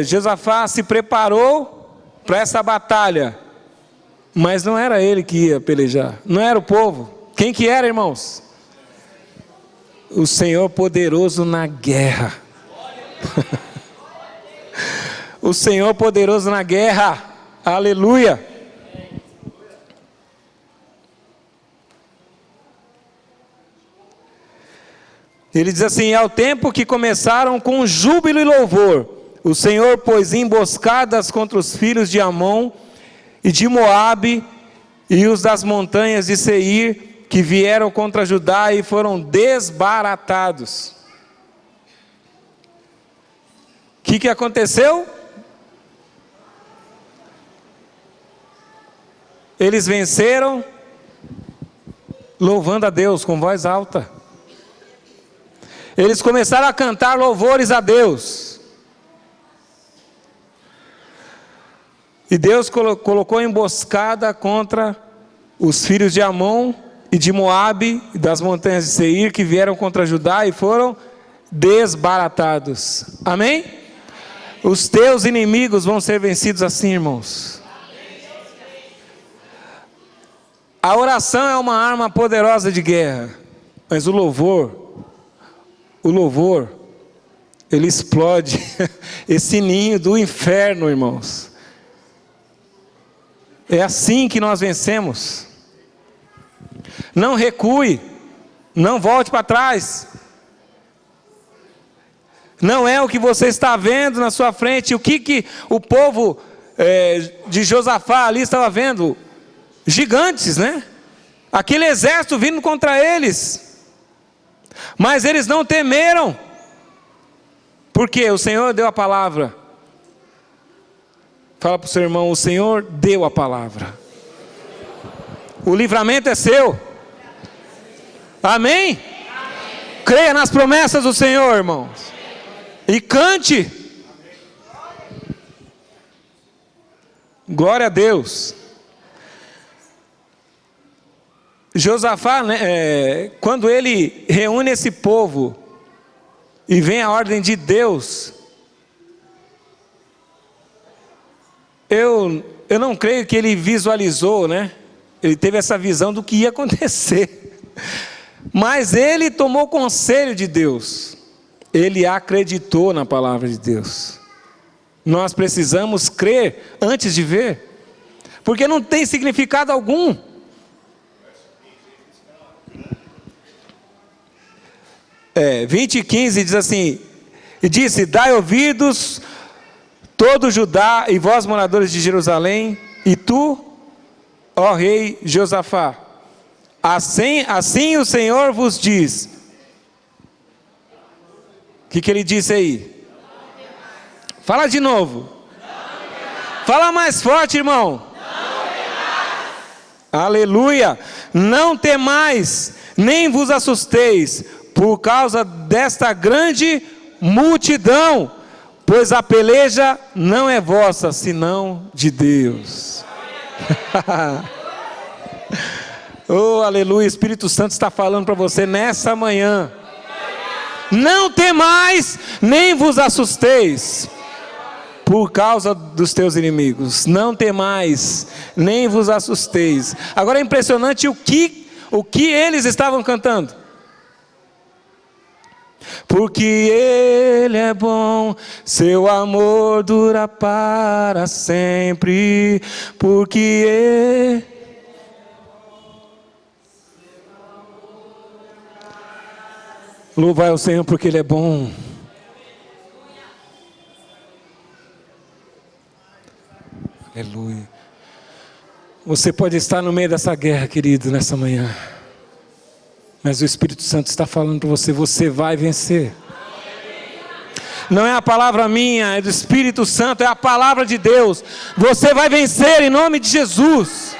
Josafá se preparou para essa batalha, mas não era ele que ia pelejar, não era o povo. Quem que era, irmãos? O Senhor poderoso na guerra. O Senhor poderoso na guerra, aleluia. Ele diz assim: ao tempo que começaram com júbilo e louvor, o Senhor pôs emboscadas contra os filhos de Amon e de Moabe e os das montanhas de Seir, que vieram contra Judá e foram desbaratados. O que aconteceu? Eles venceram louvando a Deus com voz alta. Eles começaram a cantar louvores a Deus. E Deus colocou emboscada contra os filhos de Amon e de Moabe e das montanhas de Seir, que vieram contra Judá e foram desbaratados. Amém? Os teus inimigos vão ser vencidos assim, irmãos. A oração é uma arma poderosa de guerra, mas o louvor, ele explode esse ninho do inferno, irmãos. É assim que nós vencemos. Não recue, não volte para trás. Não é o que você está vendo na sua frente. O que o povo de Josafá ali estava vendo? Gigantes, né? Aquele exército vindo contra eles. Mas eles não temeram, porque o Senhor deu a palavra. Fala para o seu irmão: o Senhor deu a palavra. O livramento é seu. Amém? Creia nas promessas do Senhor, irmãos. E cante. Glória a Deus. Josafá, né, quando ele reúne esse povo e vem a ordem de Deus, eu não creio que ele visualizou, né, Ele teve essa visão do que ia acontecer. Mas ele tomou conselho de Deus. Ele acreditou na palavra de Deus. Nós precisamos crer antes de ver. Porque não tem significado algum. 20:15 diz assim: e disse: dai ouvidos todo Judá e vós moradores de Jerusalém, e tu, ó rei Josafá, assim o Senhor vos diz. O que ele disse aí? Fala de novo. Fala mais forte, irmão. Aleluia. Não temais, nem vos assusteis, por causa desta grande multidão, pois a peleja não é vossa, senão de Deus. Oh, aleluia, o Espírito Santo está falando para você nessa manhã. Não temais, nem vos assusteis, por causa dos teus inimigos. Não temais, nem vos assusteis. Agora é impressionante o que eles estavam cantando. Porque Ele é bom, seu amor dura para sempre. Porque Ele... Louvai ao Senhor porque Ele é bom. Aleluia. Você pode estar no meio dessa guerra, querido, nessa manhã. Mas o Espírito Santo está falando para você, você vai vencer. Não é a palavra minha, é do Espírito Santo, é a palavra de Deus. Você vai vencer em nome de Jesus.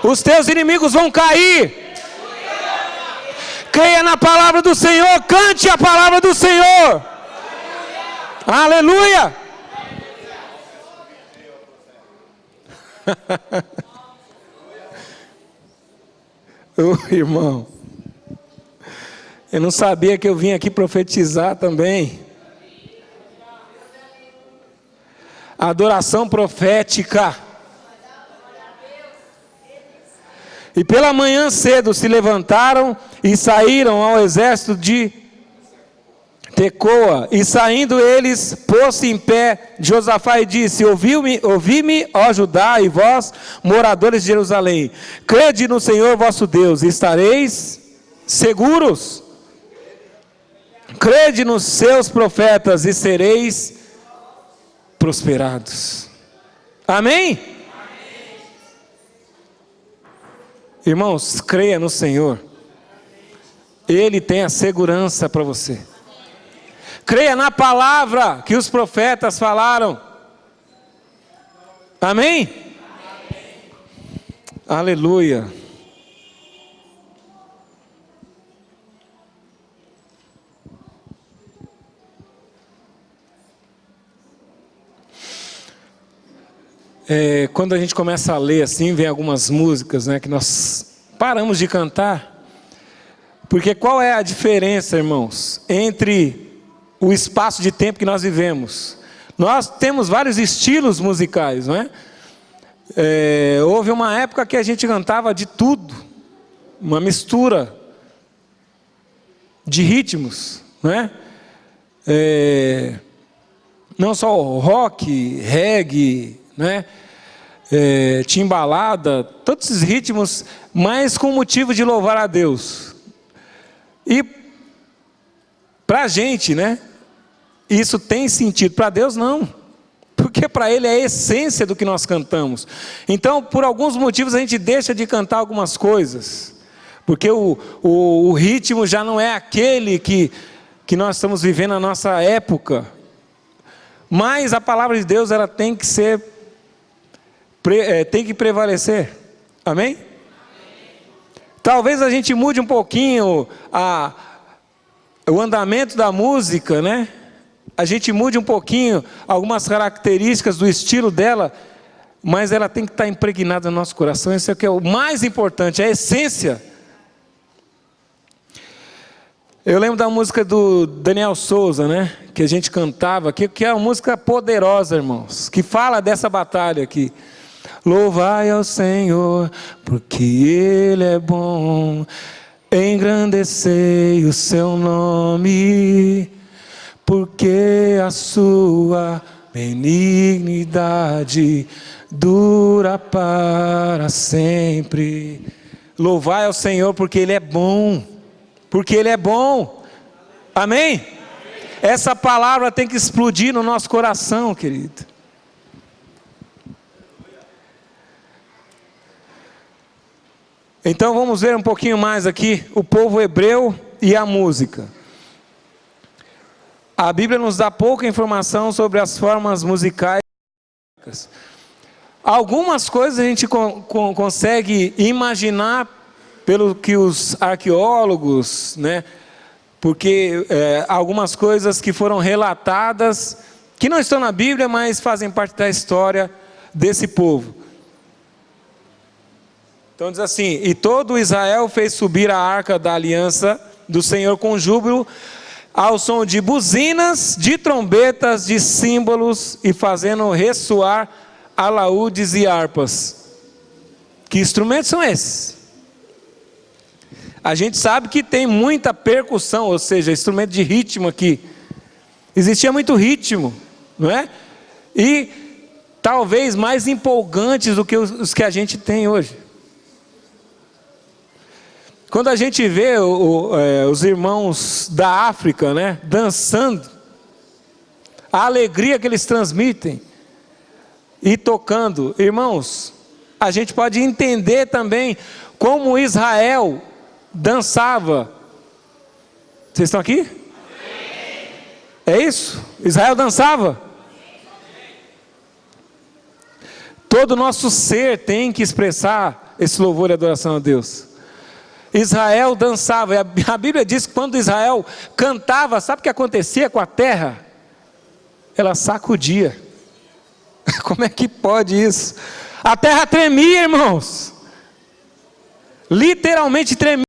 Os teus inimigos vão cair. Creia na palavra do Senhor, cante a palavra do Senhor. Aleluia. Irmão, eu não sabia que eu vim aqui profetizar também. Adoração profética. E pela manhã cedo se levantaram e saíram ao exército de Tecoa. E saindo eles, pôs-se em pé Josafá e disse: ouvi-me, ó Judá, e vós, moradores de Jerusalém, crede no Senhor vosso Deus, e estareis seguros. Crede nos seus profetas, e sereis prosperados. Amém? Irmãos, creia no Senhor. Ele tem a segurança para você. Creia na palavra que os profetas falaram. Amém? Aleluia. Quando a gente começa a ler assim, vem algumas músicas, né, que nós paramos de cantar. Porque qual é a diferença, irmãos, entre o espaço de tempo que nós vivemos? Nós temos vários estilos musicais, não é? Houve uma época que a gente cantava de tudo, uma mistura de ritmos, não é? Não só rock, reggae, né? Timbalada, todos esses ritmos, mas com motivo de louvar a Deus. E para a gente, né? Isso tem sentido, para Deus não, porque para Ele é a essência do que nós cantamos. Então, por alguns motivos a gente deixa de cantar algumas coisas, porque o ritmo já não é aquele que nós estamos vivendo na nossa época. Mas a palavra de Deus, ela tem que ser, tem que prevalecer. Amém? Talvez a gente mude um pouquinho o andamento da música, né? A gente mude um pouquinho algumas características do estilo dela, mas ela tem que estar impregnada no nosso coração. Isso é o que é o mais importante, a essência. Eu lembro da música do Daniel Souza, né? Que a gente cantava, que é uma música poderosa, irmãos, que fala dessa batalha aqui. Louvai ao Senhor, porque Ele é bom. Engrandecei o seu nome, porque a sua benignidade dura para sempre. Louvai ao Senhor, porque Ele é bom. Porque Ele é bom. Amém? Essa palavra tem que explodir no nosso coração, querido. Então vamos ver um pouquinho mais aqui o povo hebreu e a música. A Bíblia nos dá pouca informação sobre as formas musicais. Algumas coisas a gente consegue imaginar pelo que os arqueólogos, né? Porque algumas coisas que foram relatadas, que não estão na Bíblia, mas fazem parte da história desse povo. Então diz assim: e todo Israel fez subir a arca da aliança do Senhor com júbilo, ao som de buzinas, de trombetas, de símbolos, e fazendo ressoar alaúdes e harpas. Que instrumentos são esses? A gente sabe que tem muita percussão, ou seja, instrumento de ritmo aqui. Existia muito ritmo, não é? E talvez mais empolgantes do que os que a gente tem hoje. Quando a gente vê os irmãos da África, né, dançando, a alegria que eles transmitem e tocando, irmãos, a gente pode entender também como Israel dançava. Vocês estão aqui? É isso? Israel dançava? Todo o nosso ser tem que expressar esse louvor e adoração a Deus. Israel dançava, e a Bíblia diz que quando Israel cantava, sabe o que acontecia com a terra? Ela sacudia. Como é que pode isso? A terra tremia, irmãos. Literalmente tremia.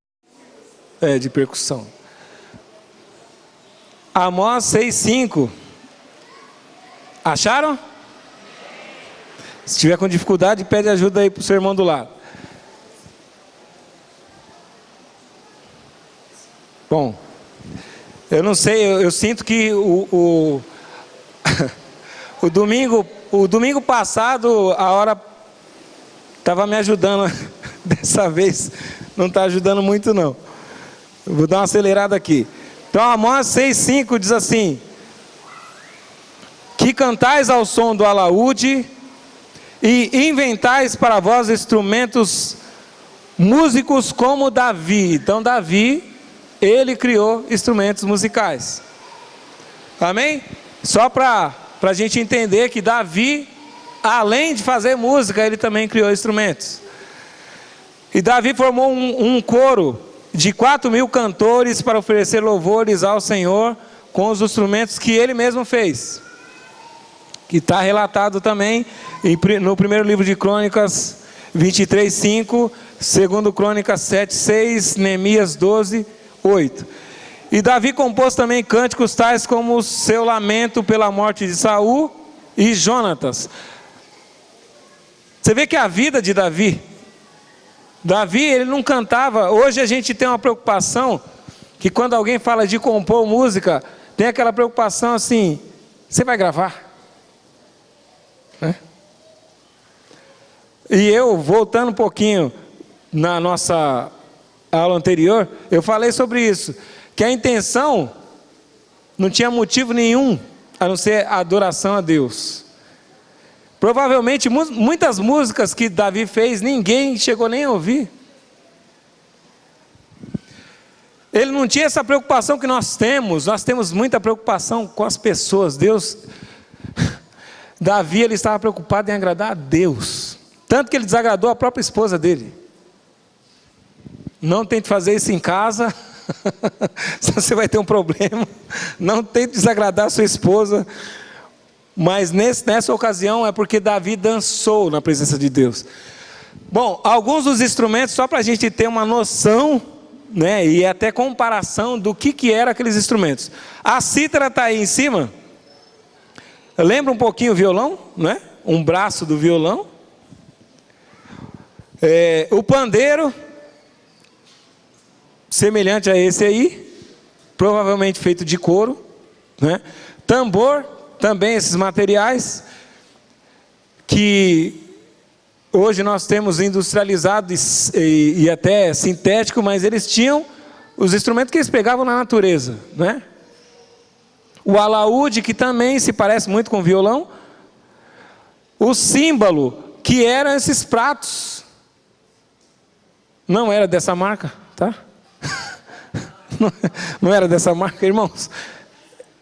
De percussão. Amós 6,5. Acharam? Se tiver com dificuldade, pede ajuda aí para o seu irmão do lado. Bom, eu não sei, eu sinto que o domingo passado a hora estava me ajudando, dessa vez não está ajudando muito não. Eu vou dar uma acelerada aqui. Então Amós 6,5 diz assim: que cantais ao som do alaúde e inventais para vós instrumentos músicos como Davi. Então Davi, ele criou instrumentos musicais. Amém? Só para a gente entender que Davi, além de fazer música, ele também criou instrumentos. E Davi formou um coro de 4.000 cantores para oferecer louvores ao Senhor com os instrumentos que ele mesmo fez. Que está relatado também no primeiro livro de Crônicas 23:5, segundo Crônicas 7:6, Neemias 12:8. E Davi compôs também cânticos tais como o seu lamento pela morte de Saul e Jonatas. Você vê que a vida de Davi, ele não cantava. Hoje a gente tem uma preocupação, que quando alguém fala de compor música, tem aquela preocupação assim: você vai gravar? Né? E eu, voltando um pouquinho na nossa aula anterior, eu falei sobre isso, que a intenção não tinha motivo nenhum a não ser a adoração a Deus. Provavelmente muitas músicas que Davi fez, ninguém chegou nem a ouvir. Ele não tinha essa preocupação que nós temos muita preocupação com as pessoas. Davi, ele estava preocupado em agradar a Deus, tanto que ele desagradou a própria esposa dele. Não tente fazer isso em casa, você vai ter um problema. Não tente desagradar a sua esposa. Mas nessa ocasião é porque Davi dançou na presença de Deus. Bom, alguns dos instrumentos, só para a gente ter uma noção, né, e até comparação do que eram aqueles instrumentos. A cítara está aí em cima. Lembra um pouquinho o violão, né? Um braço do violão. O pandeiro, semelhante a esse aí, provavelmente feito de couro, né? Tambor, também esses materiais, que hoje nós temos industrializado e até sintético, mas eles tinham os instrumentos que eles pegavam na natureza, né? O alaúde, que também se parece muito com o violão. O símbolo, que eram esses pratos. Não era dessa marca, tá? Não era dessa marca, irmãos.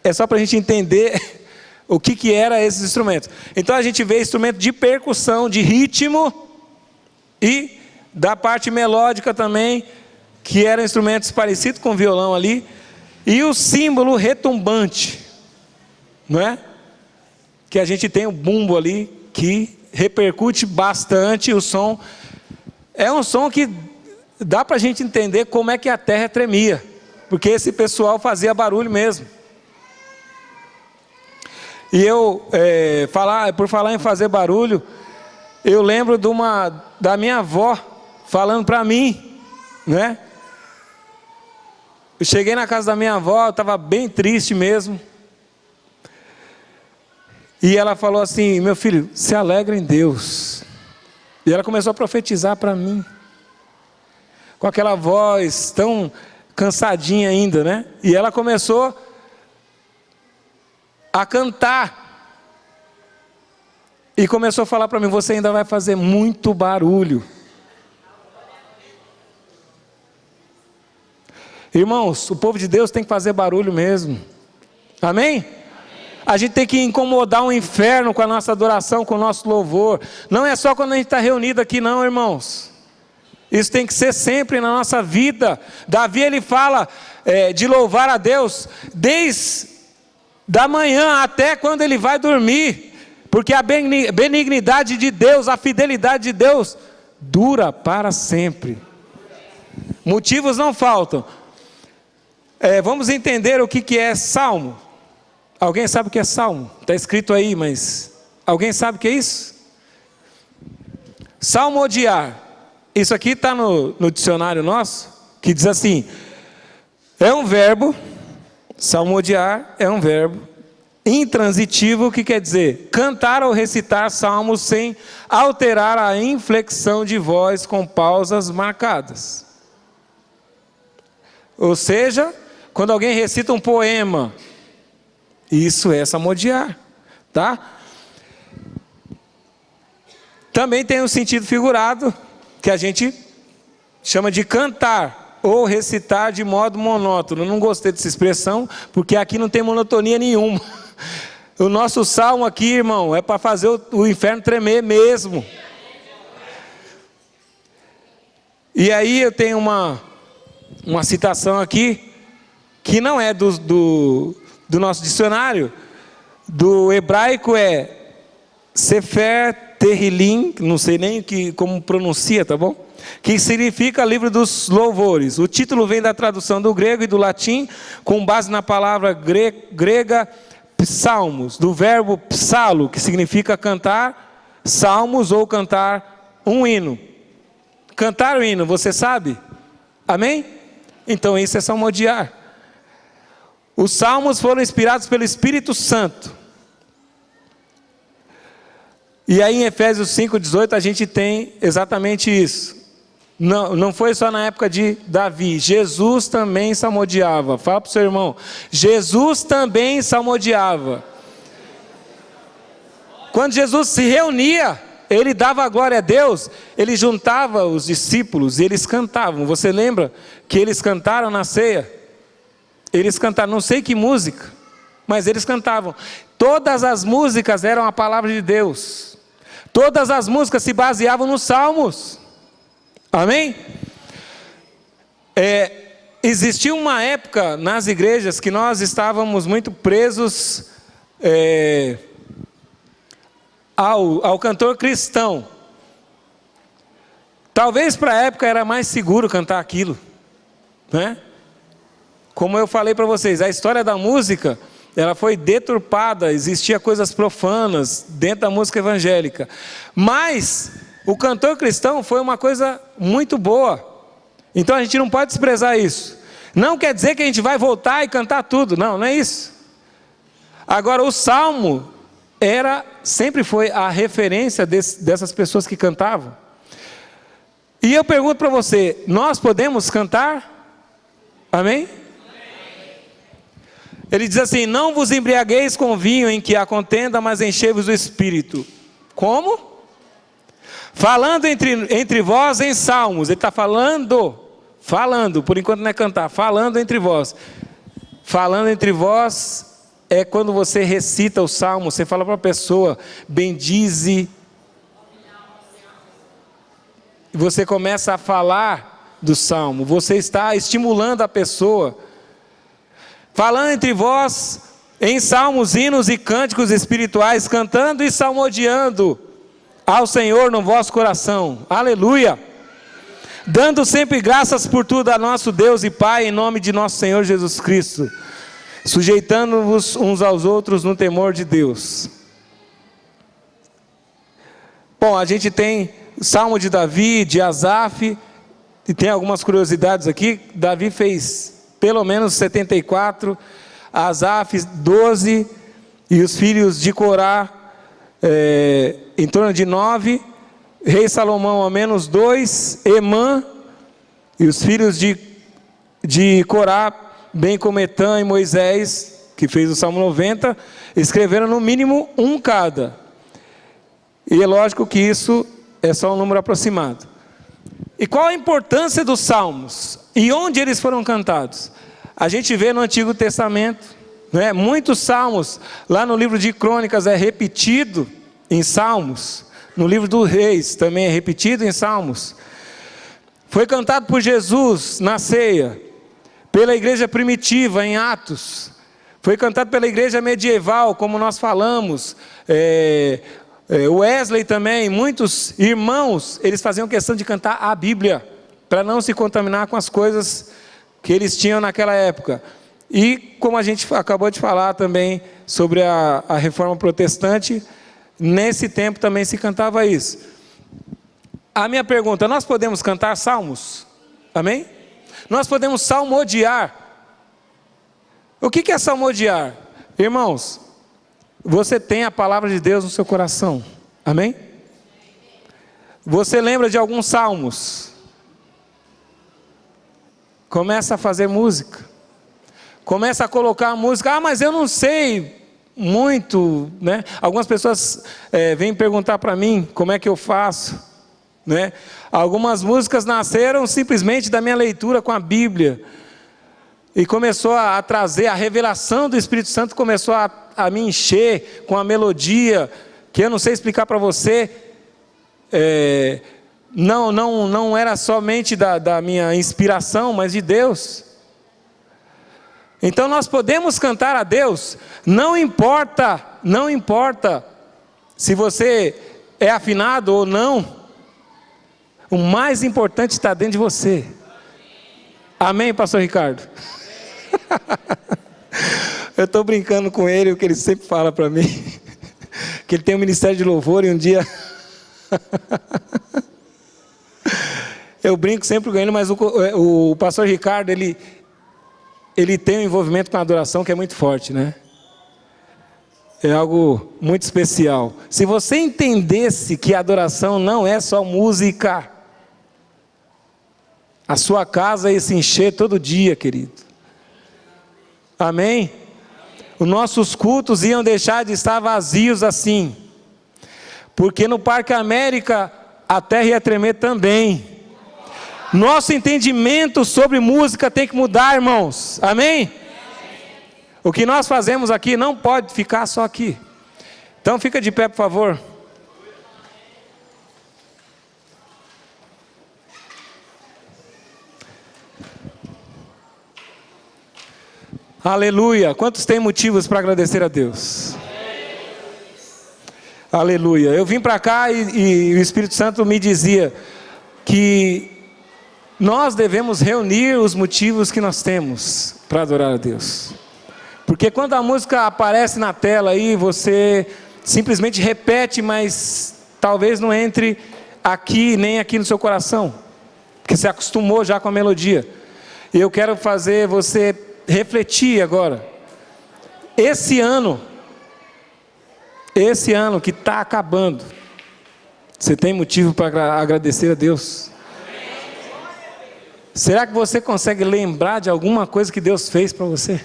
É só para a gente entender o que era esses instrumentos. Então a gente vê instrumento de percussão, de ritmo, e da parte melódica também, que eram instrumentos parecidos com violão ali, e o símbolo retumbante, não é? Que a gente tem o bumbo ali, que repercute bastante o som. É um som que dá para a gente entender como é que a terra tremia, porque esse pessoal fazia barulho mesmo. E por falar em fazer barulho, eu lembro da minha avó falando para mim, né? Eu cheguei na casa da minha avó, eu estava bem triste mesmo. E ela falou assim: meu filho, se alegra em Deus. E ela começou a profetizar para mim, com aquela voz tão cansadinha ainda, né? E ela começou a cantar. E começou a falar para mim: você ainda vai fazer muito barulho. Irmãos, o povo de Deus tem que fazer barulho mesmo. Amém? A gente tem que incomodar o inferno com a nossa adoração, com o nosso louvor. Não é só quando a gente está reunido aqui não, irmãos. Isso tem que ser sempre na nossa vida. Davi, ele fala de louvar a Deus desde da manhã até quando ele vai dormir. Porque a benignidade de Deus, a fidelidade de Deus dura para sempre. Motivos não faltam. Vamos entender o que é salmo. Alguém sabe o que é salmo? Está escrito aí, mas alguém sabe o que é isso? Salmodiar. Isso aqui está no dicionário nosso, que diz assim: é um verbo, salmodiar é um verbo intransitivo, que quer dizer cantar ou recitar salmos sem alterar a inflexão de voz com pausas marcadas. Ou seja, quando alguém recita um poema, isso é salmodiar, tá? Também tem um sentido figurado, que a gente chama de cantar ou recitar de modo monótono. Eu não gostei dessa expressão, porque aqui não tem monotonia nenhuma. O nosso salmo aqui, irmão, é para fazer o inferno tremer mesmo. E aí eu tenho uma citação aqui, que não é do nosso dicionário. Do hebraico é Sefer Tehillim, não sei nem como pronuncia, tá bom? Que significa livro dos louvores. O título vem da tradução do grego e do latim, com base na palavra grega psalmos, do verbo psalo, que significa cantar salmos ou cantar um hino. Cantar o hino, você sabe? Amém? Então isso é salmodiar. Os salmos foram inspirados pelo Espírito Santo. E aí em Efésios 5:18 a gente tem exatamente isso. Não foi só na época de Davi. Jesus também salmodiava. Fala para o seu irmão: Jesus também salmodiava. Quando Jesus se reunia, ele dava glória a Deus, ele juntava os discípulos e eles cantavam. Você lembra que eles cantaram na ceia? Eles cantaram, não sei que música, mas eles cantavam. Todas as músicas eram a palavra de Deus. Todas as músicas se baseavam nos salmos. Amém? Existia uma época nas igrejas que nós estávamos muito presos ao cantor cristão. Talvez para a época era mais seguro cantar aquilo, né? Como eu falei para vocês, a história da música, ela foi deturpada, existia coisas profanas dentro da música evangélica. Mas O cantor cristão foi uma coisa muito boa. Então a gente não pode desprezar isso. Não quer dizer que a gente vai voltar e cantar tudo. Não, não é isso. Agora o salmo sempre foi a referência dessas pessoas que cantavam. E eu pergunto para você, nós podemos cantar? Amém? Ele diz assim: não vos embriagueis com vinho em que há contenda, mas enchei-vos do Espírito. Como? Falando entre vós em salmos. Ele está falando, por enquanto não é cantar, falando entre vós. Falando entre vós é quando você recita o salmo, você fala para a pessoa, bendize. Você começa a falar do salmo, você está estimulando a pessoa. Falando entre vós em salmos, hinos e cânticos espirituais, cantando e salmodiando ao Senhor no vosso coração. Aleluia! Dando sempre graças por tudo a nosso Deus e Pai, em nome de nosso Senhor Jesus Cristo, sujeitando-vos uns aos outros no temor de Deus. Bom, a gente tem o Salmo de Davi, de Asaf, e tem algumas curiosidades aqui. Davi fez pelo menos 74, Asaf 12, e os filhos de Corá em torno de 9, rei Salomão ao menos 2, Emã, e os filhos de Corá, bem como Etã e Moisés, que fez o Salmo 90, escreveram no mínimo um cada. E é lógico que isso é só um número aproximado. E qual a importância dos salmos? E onde eles foram cantados? A gente vê no Antigo Testamento, né? Muitos salmos, lá no livro de Crônicas é repetido em salmos. No livro dos Reis também é repetido em salmos. Foi cantado por Jesus na ceia, pela igreja primitiva em Atos, foi cantado pela igreja medieval, como nós falamos, Wesley também, muitos irmãos, eles faziam questão de cantar a Bíblia, para não se contaminar com as coisas que eles tinham naquela época. E como a gente acabou de falar também sobre a reforma protestante, nesse tempo também se cantava isso. A minha pergunta: nós podemos cantar salmos? Amém? Nós podemos salmodiar. O que é salmodiar? Irmãos, você tem a palavra de Deus no seu coração. Amém? Você lembra de alguns salmos? Começa a fazer música. Começa a colocar a música. Ah, mas eu não sei muito, né? Algumas pessoas vêm perguntar para mim como é que eu faço, né? Algumas músicas nasceram simplesmente da minha leitura com a Bíblia. E começou a trazer a revelação do Espírito Santo, começou a me encher com a melodia, que eu não sei explicar para você. Não era somente da minha inspiração, mas de Deus. Então nós podemos cantar a Deus, não importa se você é afinado ou não. O mais importante está dentro de você. Amém, pastor Ricardo? Eu estou brincando com ele, o que ele sempre fala para mim, que ele tem um ministério de louvor e um dia... Eu brinco sempre com ele, mas o pastor Ricardo, ele tem um envolvimento com a adoração que é muito forte, né? É algo muito especial. Se você entendesse que a adoração não é só música, a sua casa ia se encher todo dia, querido. Amém? Os nossos cultos iam deixar de estar vazios assim, porque no Parque América a terra ia tremer também. Nosso entendimento sobre música tem que mudar, irmãos. Amém? O que nós fazemos aqui não pode ficar só aqui. Então fica de pé, por favor. Aleluia. Quantos têm motivos para agradecer a Deus? Aleluia. Eu vim para cá e o Espírito Santo me dizia que nós devemos reunir os motivos que nós temos para adorar a Deus. Porque quando a música aparece na tela aí, você simplesmente repete, mas talvez não entre aqui, nem aqui no seu coração, porque você acostumou já com a melodia. E eu quero fazer você refletir agora. Esse ano que está acabando, você tem motivo para agradecer a Deus? Será que você consegue lembrar de alguma coisa que Deus fez para você?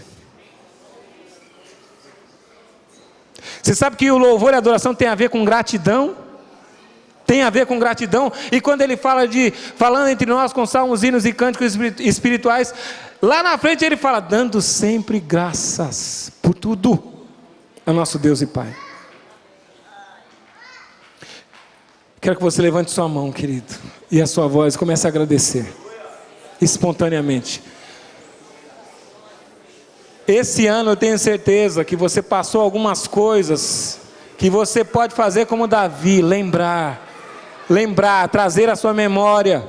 Você sabe que o louvor e a adoração tem a ver com gratidão? Tem a ver com gratidão. E quando ele fala falando entre nós com salmos, hinos e cânticos espirituais, lá na frente ele fala, dando sempre graças por tudo a nosso Deus e Pai. Quero que você levante sua mão, querido, e a sua voz comece a agradecer espontaneamente. Esse ano eu tenho certeza que você passou algumas coisas que você pode fazer como Davi, lembrar, trazer a sua memória,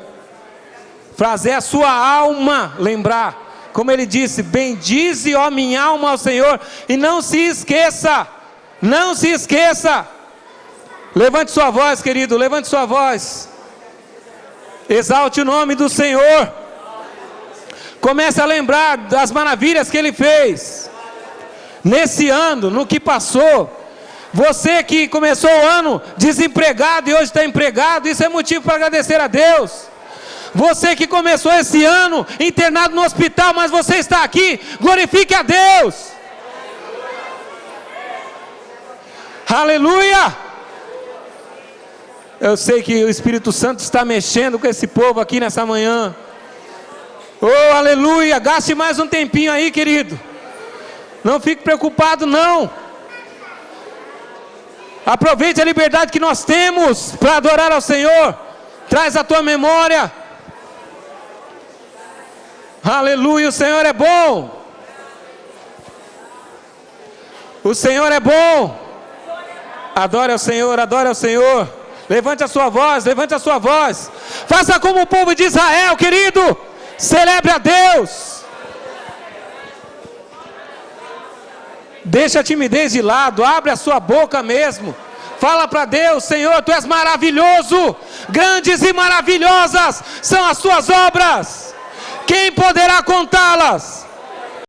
fazer a sua alma lembrar, como ele disse, bendize, ó minha alma, ao Senhor, e não se esqueça, levante sua voz, querido, levante sua voz, exalte o nome do Senhor, comece a lembrar das maravilhas que Ele fez, nesse ano, no que passou. Você que começou o ano desempregado e hoje está empregado, isso é motivo para agradecer a Deus. Você que começou esse ano internado no hospital, mas você está aqui, glorifique a Deus. Aleluia! Eu sei que o Espírito Santo está mexendo com esse povo aqui nessa manhã. Oh, aleluia! Gaste mais um tempinho aí, querido. Não fique preocupado, não. Aproveite a liberdade que nós temos para adorar ao Senhor. Traz a tua memória. Aleluia, o Senhor é bom. O Senhor é bom. Adore ao Senhor, adore ao Senhor. Levante a sua voz, levante a sua voz. Faça como o povo de Israel, querido. Celebre a Deus. Deixa a timidez de lado, abre a sua boca mesmo. Fala para Deus, Senhor, Tu és maravilhoso. Grandes e maravilhosas são as Tuas obras. Quem poderá contá-las?